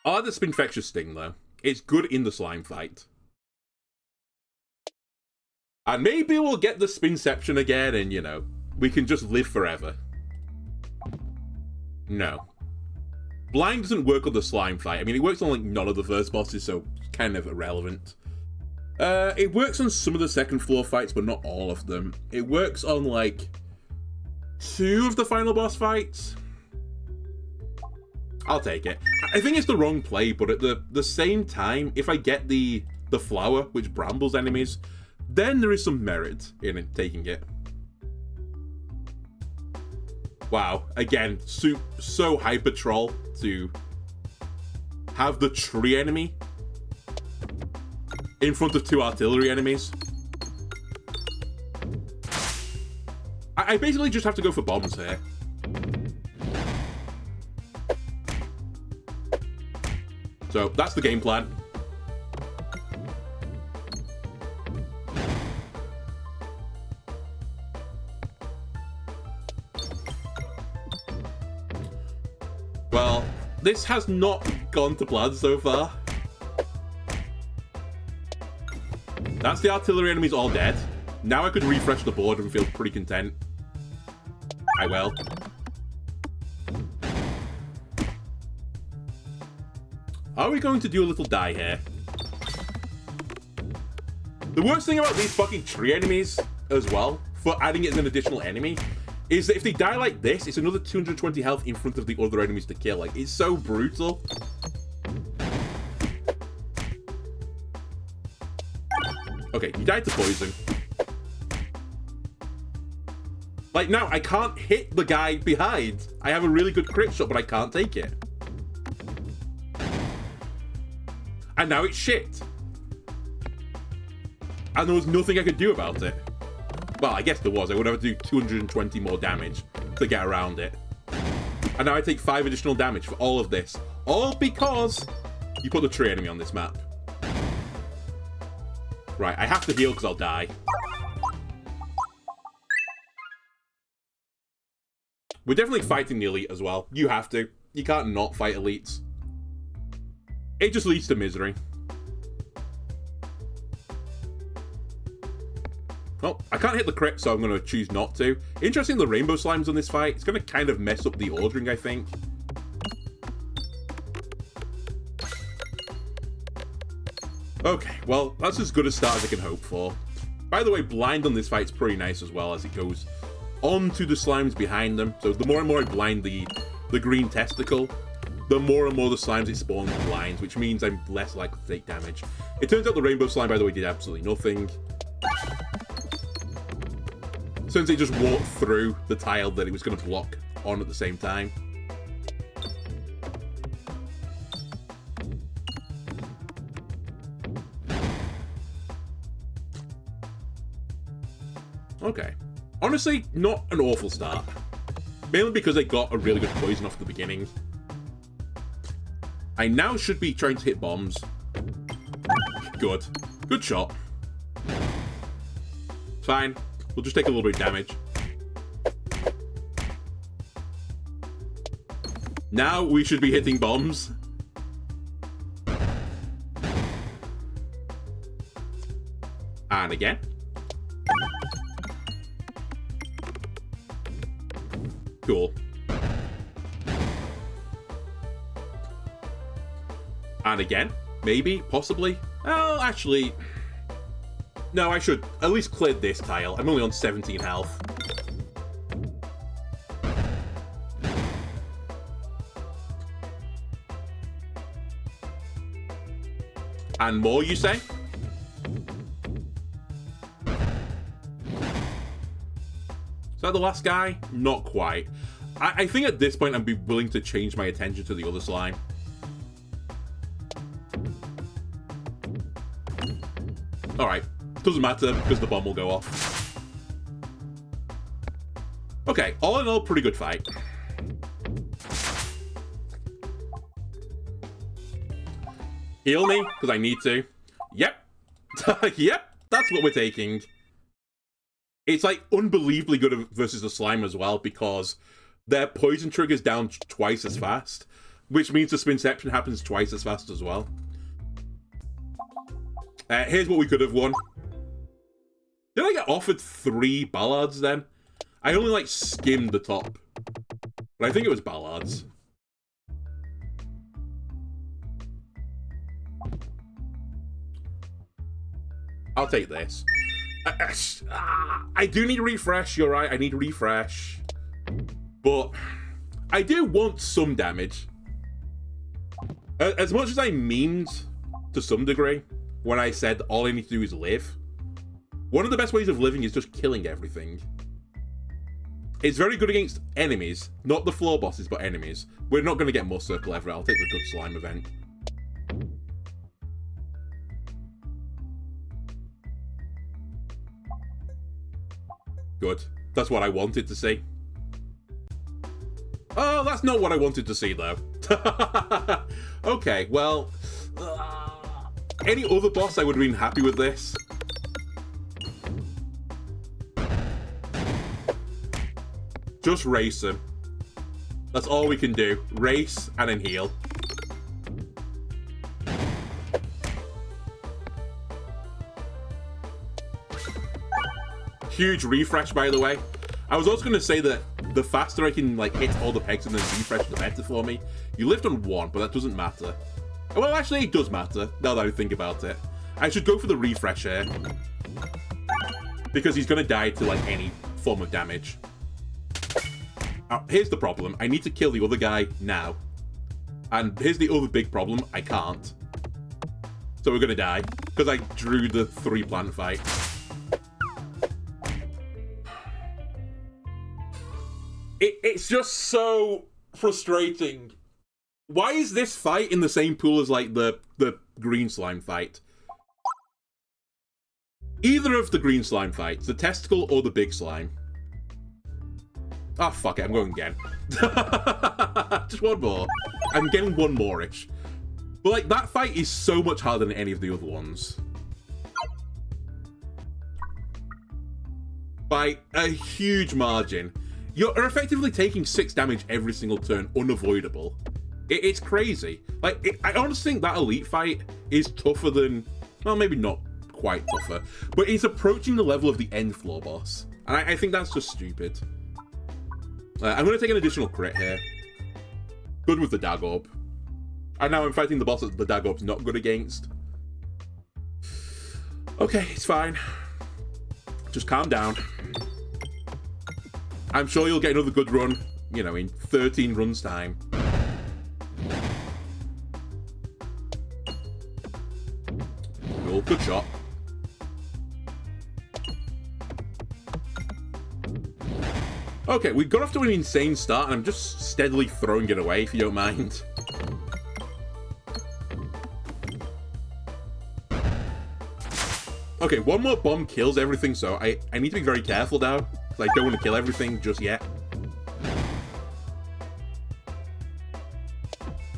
I like the Spinfectious Sting, though. It's good in the slime fight. And maybe we'll get the Spinception again, and, you know, we can just live forever. No. Blind doesn't work on the slime fight. I mean, it works on, like, none of the first bosses, so it's kind of irrelevant. It works on some of the second floor fights, but not all of them. It works on, like, 2 of the final boss fights. I'll take it. I think it's the wrong play, but at the same time, if I get the flower, which brambles enemies, then there is some merit in it, taking it. Wow, again, so hyper troll to have the tree enemy in front of 2 artillery enemies. I basically just have to go for bombs here. So that's the game plan. Well, this has not gone to plan so far. That's the artillery enemies all dead. Now I could refresh the board and feel pretty content. I will. Are we going to do a little die here? The worst thing about these fucking tree enemies as well, for adding it as an additional enemy, is that if they die like this, it's another 220 health in front of the other enemies to kill. Like, it's so brutal. Okay, you died to poison. Like, now, I can't hit the guy behind. I have a really good crit shot, but I can't take it. And now it's shit. And there was nothing I could do about it. Well, I guess there was. I would have to do 220 more damage to get around it. And now I take 5 additional damage for all of this. All because you put the tree enemy on this map. Right, I have to heal because I'll die. We're definitely fighting the elite as well. You have to. You can't not fight elites. It just leads to misery. Oh, I can't hit the crit, so I'm going to choose not to. Interesting, the rainbow slimes on this fight. It's going to kind of mess up the ordering, I think. Okay, well, that's as good a start as I can hope for. By the way, blind on this fight's pretty nice as well, as it goes onto the slimes behind them. So the more and more I blind the green testicle, the more and more the slimes it spawns blinds, which means I'm less likely to take damage. It turns out the rainbow slime, by the way, did absolutely nothing, since it just walked through the tile that it was going to block on at the same time. Okay. Honestly, not an awful start. Mainly because I got a really good poison off the beginning. I now should be trying to hit bombs. Good. Good shot. Fine. We'll just take a little bit of damage. Now we should be hitting bombs. And again. Cool. And again. Maybe. Possibly. Oh, actually... No, I should at least clear this tile. I'm only on 17 health. And more, you say? Is that the last guy? Not quite. I think at this point I'd be willing to change my attention to the other slime. Alright. Doesn't matter, because the bomb will go off. Okay, all in all, pretty good fight. Heal me, because I need to. Yep. Yep, that's what we're taking. It's like unbelievably good versus the slime as well, because their poison trigger's down twice as fast, which means the spinception happens twice as fast as well. Here's what we could have won. Did I get offered 3 Ballards then? I only like skimmed the top. But I think it was Ballards. I'll take this. I do need a refresh, you're right, I need a refresh. But I do want some damage. As much as I memed to some degree when I said all I need to do is live, one of the best ways of living is just killing everything. It's very good against enemies, not the floor bosses, but enemies. We're not going to get more Circle ever, I'll take the Good Slime event. Good. That's what I wanted to see. Oh, that's not what I wanted to see, though. Okay, well... any other boss, I would have been happy with this. Just race him. That's all we can do. Race and then heal. Huge refresh, by the way. I was also going to say that the faster I can like hit all the pegs and then refresh, the better for me. You lived on 1, but that doesn't matter. Well, actually, it does matter, now that I think about it. I should go for the refresh here. Because he's going to die to like any form of damage. Now, here's the problem. I need to kill the other guy now. And here's the other big problem. I can't. So we're going to die. Because I drew the 3-plant fight. It's just so frustrating. Why is this fight in the same pool as, like, the green slime fight? Either of the green slime fights, the testicle or the big slime. Ah, fuck it, I'm going again. Just one more. I'm getting one more-ish. But, like, that fight is so much harder than any of the other ones. By a huge margin. You're effectively taking 6 damage every single turn, unavoidable. It's crazy. Like, I honestly think that elite fight is tougher than... Well, maybe not quite tougher. But it's approaching the level of the end floor boss. And I think that's just stupid. I'm going to take an additional crit here. Good with the Dagorb. And now I'm fighting the boss that the Dagorb's not good against. Okay, it's fine. Just calm down. I'm sure you'll get another good run, you know, in 13 runs' time. Cool, good shot. Okay, we got off to an insane start, and I'm just steadily throwing it away, if you don't mind. Okay, one more bomb kills everything, so I need to be very careful now. I don't want to kill everything just yet.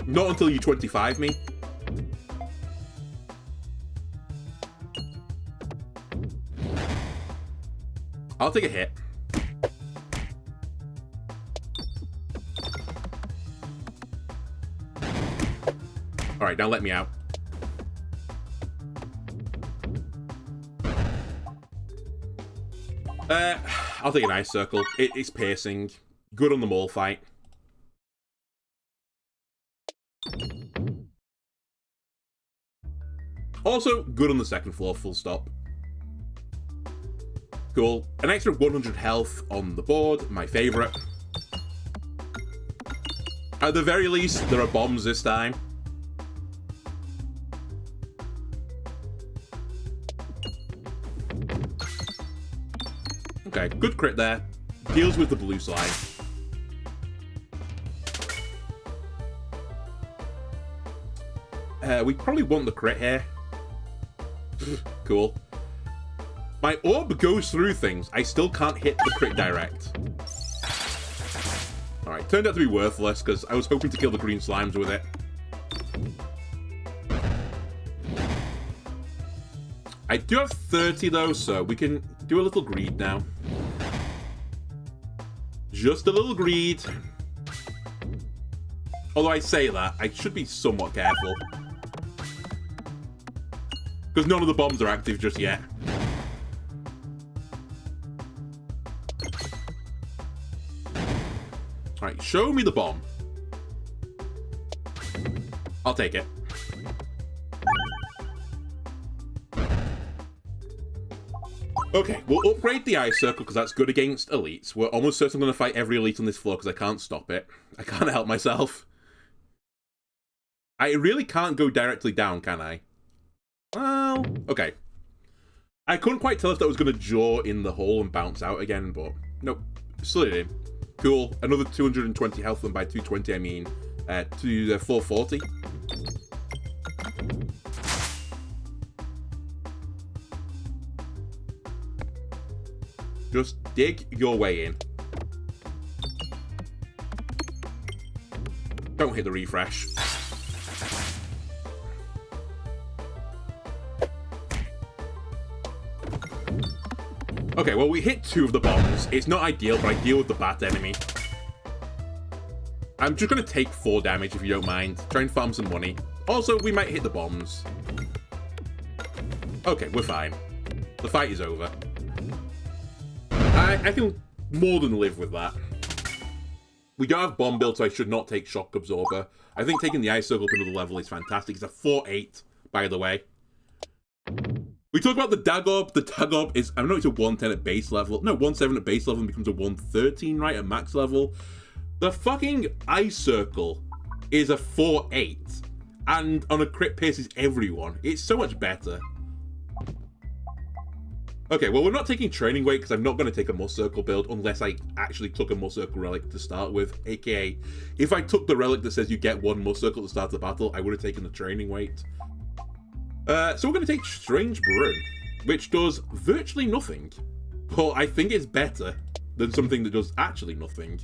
Not until you 25 me. I'll take a hit. Alright, now let me out. I'll take an ice circle. It's piercing. Good on the mole fight. Also, good on the second floor, full stop. Cool. An extra 100 health on the board, my favourite. At the very least, there are bombs this time. Okay, good crit there. deals with the blue slime. We probably want the crit here. Cool. My orb goes through things. I still can't hit the crit direct. Alright, turned out to be worthless because I was hoping to kill the green slimes with it. I do have 30 though, so we can do a little greed now. Just a little greed. Although I say that, I should be somewhat careful. Because none of the bombs are active just yet. Alright, show me the bomb. I'll take it. Okay, we'll upgrade the ice circle because that's good against elites. We're almost certain I'm going to fight every elite on this floor because I can't stop it. I can't help myself. I really can't go directly down, can I? Well, okay. I couldn't quite tell if that was going to jaw in the hole and bounce out again, but nope. Slid it in. Cool. Another 220 health, and by 220 I mean to 440. Just dig your way in. Don't hit the refresh. Okay, well, we hit 2 of the bombs. It's not ideal, but I deal with the bat enemy. I'm just going to take 4 damage, if you don't mind. Try and farm some money. Also, we might hit the bombs. Okay, we're fine. The fight is over. I can more than live with that. We don't have bomb build, so I should not take shock absorber. I think taking the ice circle up another level is fantastic. It's a 4-8, by the way. We talked about the Dagob. The Dagob is, I know it's a 110 at base level. No, 1-7 at base level and becomes a 113, right, at max level. The fucking ice circle is a 4-8. And on a crit pierces everyone. It's so much better. Okay, well, we're not taking training weight because I'm not going to take a Must Circle build unless I actually took a Must Circle relic to start with. AKA, if I took the relic that says you get 1 Must Circle to start the battle, I would have taken the training weight. So we're going to take Strange Brew, which does virtually nothing. But I think it's better than something that does actually nothing.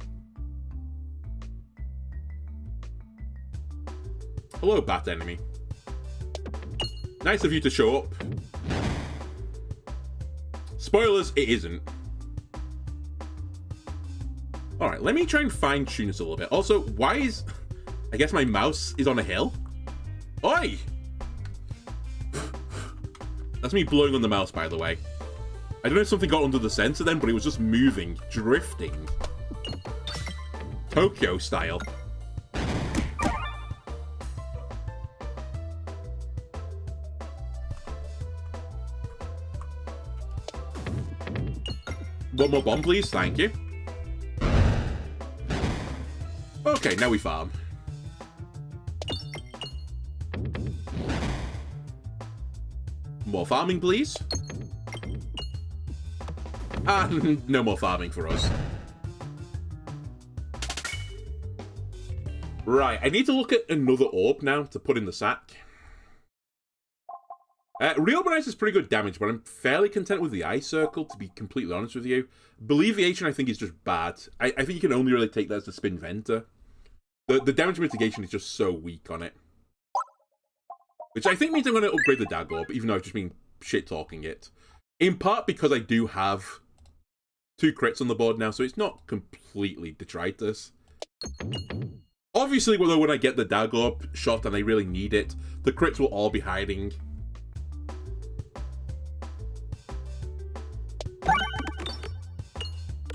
Hello, bat enemy. Nice of you to show up. Spoilers, it isn't. Alright, let me try and fine-tune this a little bit. Also, why is... I guess my mouse is on a hill? Oi! That's me blowing on the mouse, by the way. I don't know if something got under the sensor then, but it was just moving, drifting. Tokyo style. One more bomb, please. Thank you. Okay, now we farm. More farming, please. And no more farming for us. Right, I need to look at another orb now to put in the sack. Reorganize is pretty good damage, but I'm fairly content with the ice circle, to be completely honest with you. Believiation, I think, is just bad. I think you can only really take that as the Spin Venter. The damage mitigation is just so weak on it. Which I think means I'm going to upgrade the Dag Orb, even though I've just been shit-talking it. In part because I do have 2 crits on the board now, so it's not completely detritus. Obviously, when I get the Dag Orb shot and I really need it, the crits will all be hiding.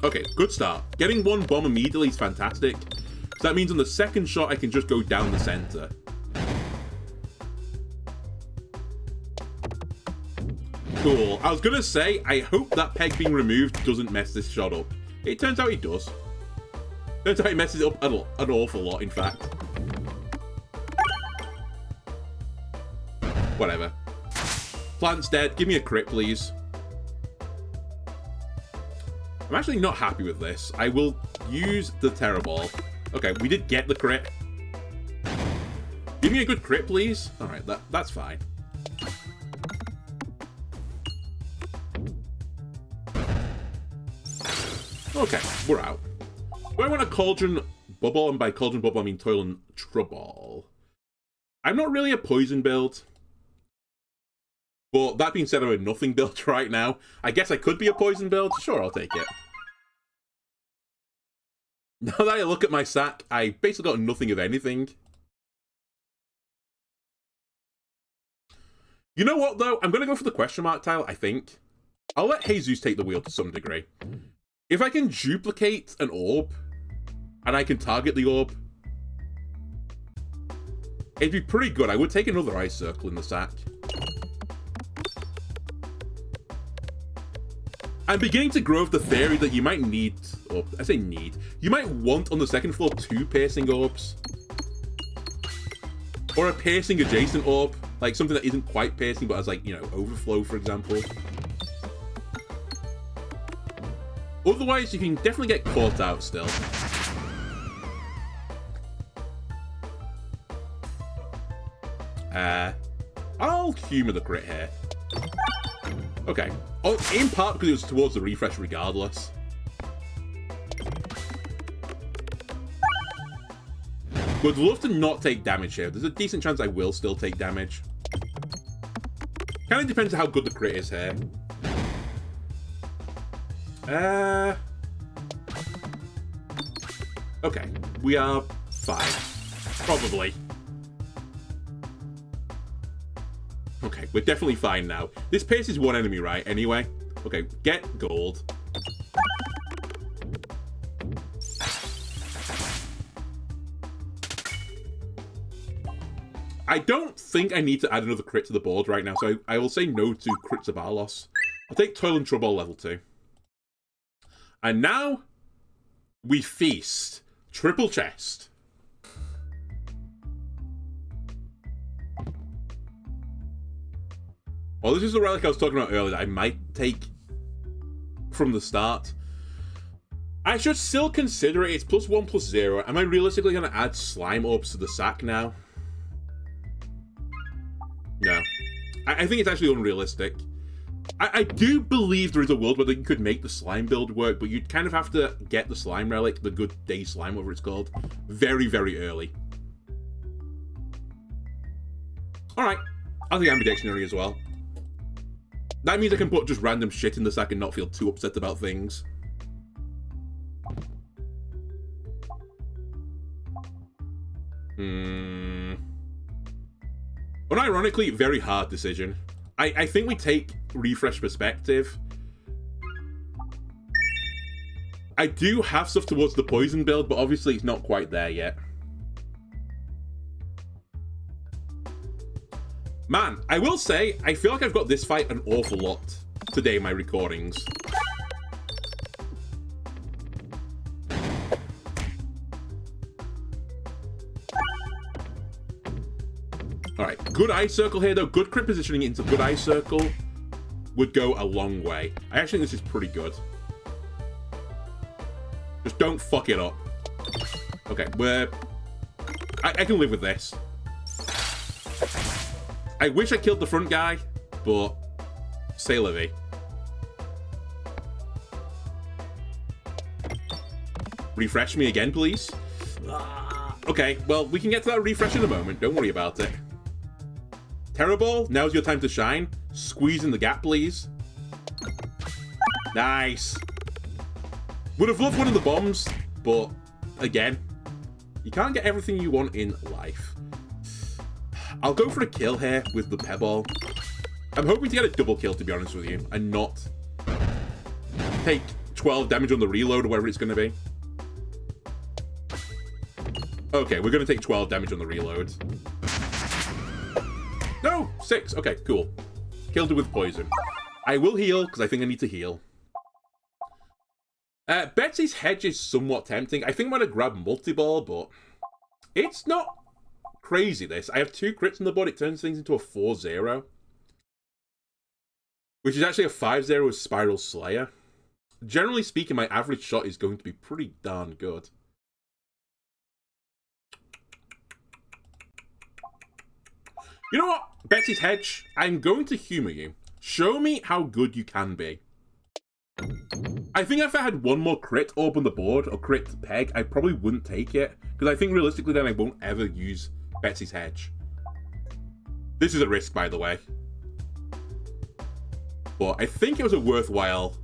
Okay, good start. Getting 1 bomb immediately is fantastic. So that means on the second shot, I can just go down the center. Cool. I was gonna say, I hope that peg being removed doesn't mess this shot up. It turns out it does. Turns out it messes it up an awful lot, in fact. Whatever. Plant's dead. Give me a crit, please. I'm actually not happy with this. I will use the Terror Ball. Okay, we did get the crit. Give me a good crit, please. Alright, that's fine. Okay, we're out. Do I want a Cauldron Bubble? And by Cauldron Bubble, I mean Toil and Trouble. I'm not really a poison build. But that being said, I'm a nothing build right now. I guess I could be a poison build. Sure, I'll take it. Now that I look at my sack, I basically got nothing of anything. You know what, though? I'm going to go for the question mark tile, I think. I'll let Jesus take the wheel to some degree. If I can duplicate an orb, and I can target the orb, it'd be pretty good. I would take another ice circle in the sack. I'm beginning to grow with the theory that you might need, or I say need, you might want on the second floor 2 piercing orbs. Or a piercing adjacent orb, like something that isn't quite piercing but has, like, you know, overflow, for example. Otherwise, you can definitely get caught out still. I'll humor the crit here. Okay. Oh, in part because it was towards the refresh regardless. Would love to not take damage here. There's a decent chance I will still take damage. Kind of depends on how good the crit is here. Okay. We are fine. Probably. Okay, we're definitely fine now. This pierces one enemy, right? Anyway. Okay, get gold. I don't think I need to add another crit to the board right now, so I will say no to crits of Barlos. I'll take Toil and Trouble level 2. And now, we feast. Triple chest. Well, this is the relic I was talking about earlier that I might take from the start. I should still consider it. It's +1/+0. Am I realistically going to add slime orbs to the sack now? No. I think it's actually unrealistic. I do believe there is a world where you could make the slime build work, but you'd kind of have to get the slime relic, the good day slime, whatever it's called, very, very early. Alright. I'll take Ambidictionary as well. That means I can put just random shit in the sack and not feel too upset about things. Unironically, very hard decision. I think we take Refresh Perspective. I do have stuff towards the poison build, but obviously it's not quite there yet. Man, I will say, I feel like I've got this fight an awful lot today in my recordings. Alright, good ice circle here though. Good crit positioning into good ice circle would go a long way. I actually think this is pretty good. Just don't fuck it up. Okay, I can live with this. I wish I killed the front guy, but say Livy. Refresh me again, please. Okay, well, we can get to that refresh in a moment. Don't worry about it. Terror Ball, now's your time to shine. Squeeze in the gap, please. Nice. Would have loved one of the bombs, but again, you can't get everything you want in life. I'll go for a kill here with the Pebble. I'm hoping to get a double kill, to be honest with you, and not take 12 damage on the reload or whatever it's going to be. Okay, we're going to take 12 damage on the reload. No! 6. Okay, cool. Killed it with poison. I will heal, because I think I need to heal. Betsy's Hedge is somewhat tempting. I think I'm going to grab Multi-Ball, but it's not crazy, this. I have 2 crits on the board. It turns things into a 4-0. Which is actually a 5-0 with Spiral Slayer. generally speaking, my average shot is going to be pretty darn good. You know what, Betsy's Hedge? I'm going to humor you. Show me how good you can be. I think if I had one more crit orb on the board, or crit peg, I probably wouldn't take it. Because I think realistically then I won't ever use Betsy's Hedge. This is a risk, by the way. But I think it was a worthwhile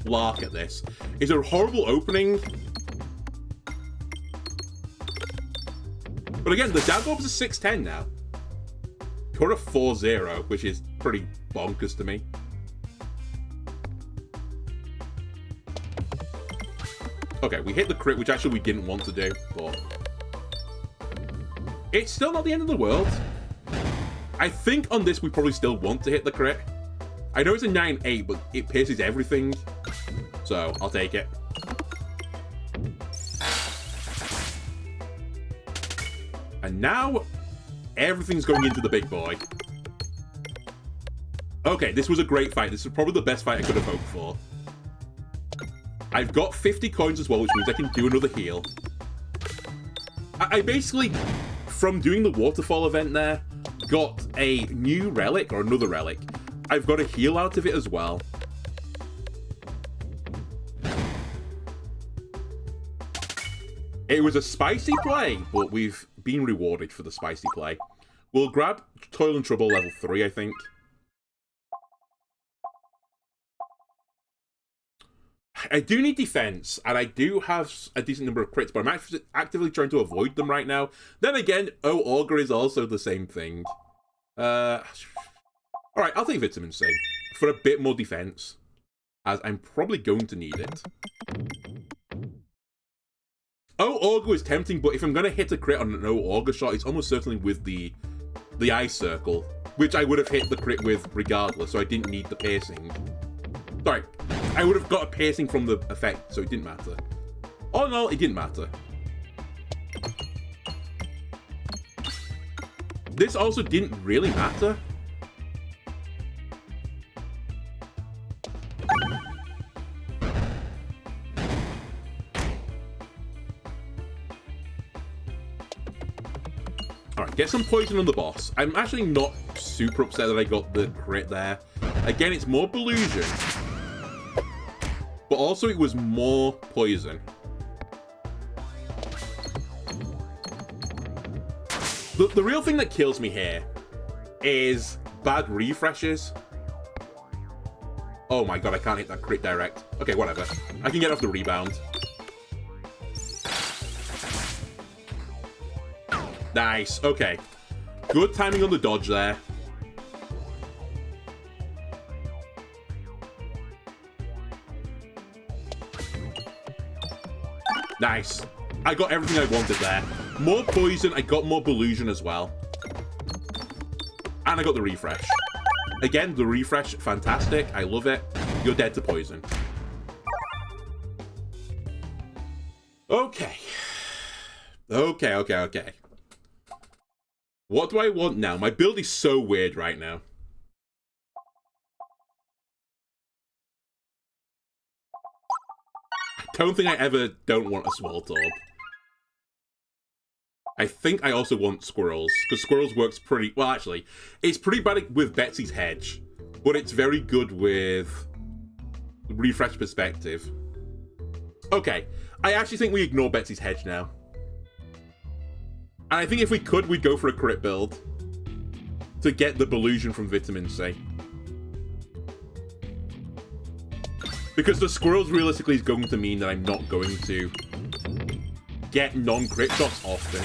lark at this. It's a horrible opening. But again, the dab orbs are 610 now. You're a 4-0, which is pretty bonkers to me. Okay, we hit the crit, which actually we didn't want to do, but it's still not the end of the world. I think on this we probably still want to hit the crit. I know it's a 9-8, but it pierces everything, so I'll take it. And now, everything's going into the big boy. Okay, this was a great fight. This is probably the best fight I could have hoped for. I've got 50 coins as well, which means I can do another heal. I basically, from doing the waterfall event there, got a new relic, or another relic. I've got a heal out of it as well. It was a spicy play, but we've been rewarded for the spicy play. We'll grab Toil and Trouble level 3, I think. I do need defense, and I do have a decent number of crits, but I'm actively trying to avoid them right now. Then again, Augur is also the same thing. Alright, I'll take Vitamin C for a bit more defense, as I'm probably going to need it. Augur is tempting, but if I'm going to hit a crit on an Augur shot, it's almost certainly with the eye circle, which I would have hit the crit with regardless, so I didn't need the piercing. Sorry, I would have got a piercing from the effect, so it didn't matter. Oh no, it didn't matter. This also didn't really matter. Alright, get some poison on the boss. I'm actually not super upset that I got the crit there. Again, it's more Belusion. But also it was more poison. The real thing that kills me here is bad refreshes. Oh my god, I can't hit that crit direct. Okay, whatever. I can get off the rebound. Nice, okay. Good timing on the dodge there. Nice. I got everything I wanted there. More poison, I got more Belusion as well. And I got the refresh. Again, the refresh, fantastic. I love it. You're dead to poison. Okay. Okay. What do I want now? My build is so weird right now. I don't think I ever don't want a Swalt Orb. I think I also want Squirrels, because Squirrels works pretty... Well, actually, it's pretty bad with Betsy's Hedge, but it's very good with Refresh Perspective. Okay, I actually think we ignore Betsy's Hedge now. And I think if we could, we'd go for a crit build to get the Belusion from Vitamin C. Because the Squirrels realistically is going to mean that I'm not going to get non-crit shots often.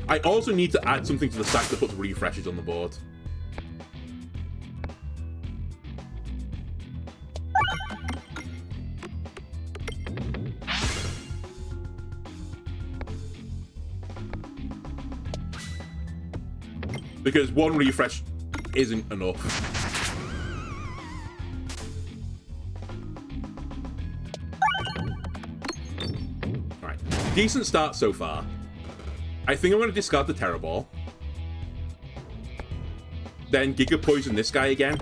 I also need to add something to the stack that puts refreshes on the board. Because one refresh isn't enough. Alright, decent start so far. I think I'm going to discard the Terror Ball. Then Giga Poison this guy again.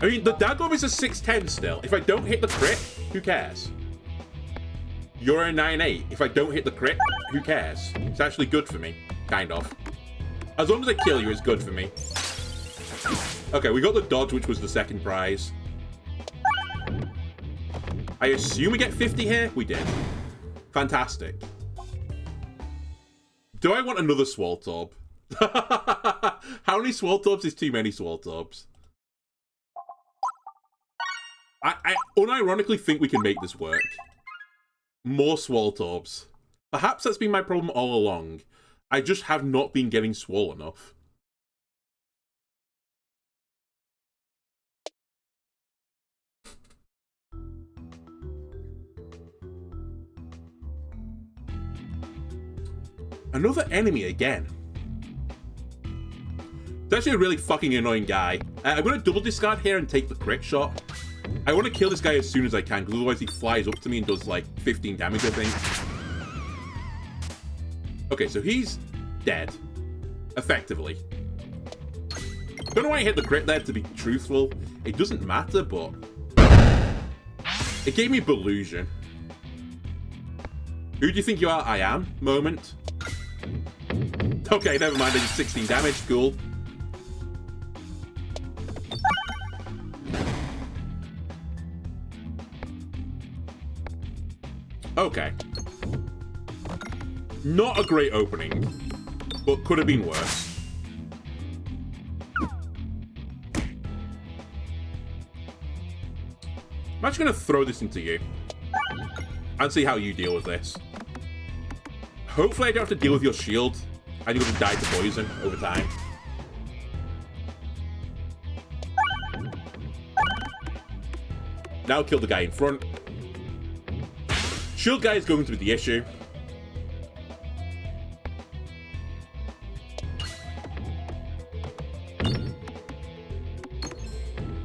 I mean, the Dagob is a 610 still. If I don't hit the crit, who cares? You're a 9-8. If I don't hit the crit, who cares? It's actually good for me. Kind of. As long as I kill you, it's good for me. Okay, we got the dodge, which was the second prize. I assume we get 50 here? We did. Fantastic. Do I want another Swaltorb? How many Swaltorbs is too many Swaltorbs? I unironically think we can make this work. More Swaltorbs. Perhaps that's been my problem all along. I just have not been getting Swole enough. Another enemy again. It's actually a really fucking annoying guy. I'm going to double discard here and take the crit shot. I want to kill this guy as soon as I can, because otherwise he flies up to me and does like 15 damage, I think. Okay, so he's dead. Effectively. Don't know why I hit the crit there, to be truthful. It doesn't matter, but... it gave me Belusion. Who do you think you are? I am. Moment. Okay, never mind. I did 16 damage. Cool. Okay. Not a great opening, but could have been worse. I'm actually going to throw this into you and see how you deal with this. Hopefully I don't have to deal with your shield and you're going to die to poison over time. Now kill the guy in front. Shield guy is going to be the issue.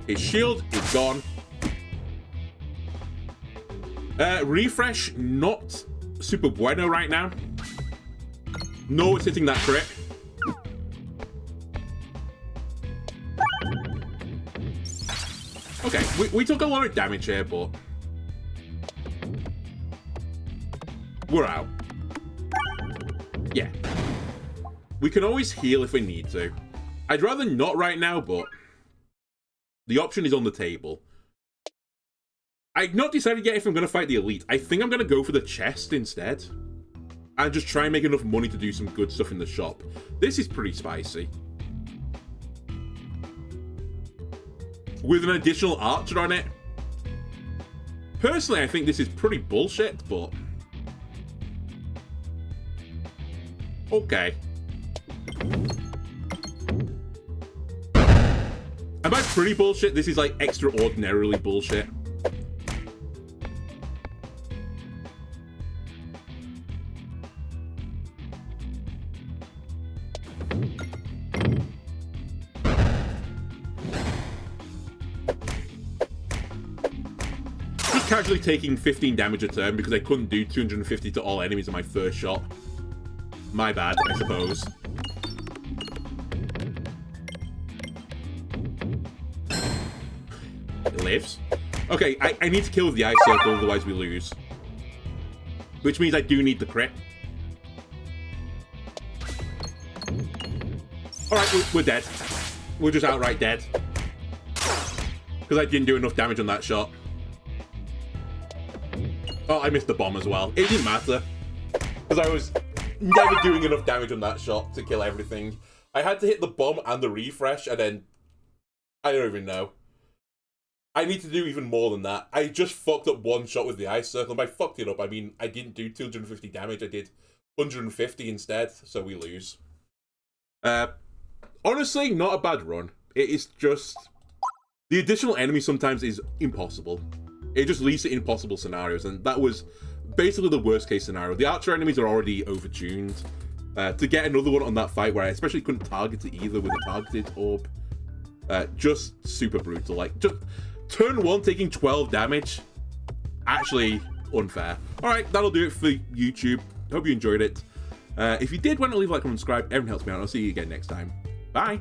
His shield is gone. Refresh, not super bueno right now. No, it's hitting that crit. Okay, we took a lot of damage here, but we're out. Yeah. We can always heal if we need to. I'd rather not right now, but the option is on the table. I've not decided yet if I'm going to fight the elite. I think I'm going to go for the chest instead. And just try and make enough money to do some good stuff in the shop. This is pretty spicy. With an additional archer on it. Personally, I think this is pretty bullshit, but... okay. Am I pretty bullshit? This is like extraordinarily bullshit. Just casually taking 15 damage a turn because I couldn't do 250 to all enemies in my first shot. My bad, I suppose. It lives. Okay, I need to kill with the ice circle, otherwise we lose. Which means I do need the crit. Alright, we're dead. We're just outright dead. Because I didn't do enough damage on that shot. Oh, I missed the bomb as well. It didn't matter. Because I was never doing enough damage on that shot to kill everything. I had to hit the bomb and the refresh, and then... I don't even know. I need to do even more than that. I just fucked up one shot with the ice circle. By fucked it up, I mean, I didn't do 250 damage. I did 150 instead, so we lose. Honestly, not a bad run. It is just... the additional enemy sometimes is impossible. It just leads to impossible scenarios, and that was basically the worst case scenario. The archer enemies are already overtuned. To get another one on that fight where I especially couldn't target it either with a targeted orb Just super brutal. Like, just turn 1 taking 12 damage. Actually unfair. Alright, that'll do it for YouTube. Hope you enjoyed it. If you did, why not leave a like, comment, subscribe. Everyone helps me out. I'll see you again next time. Bye.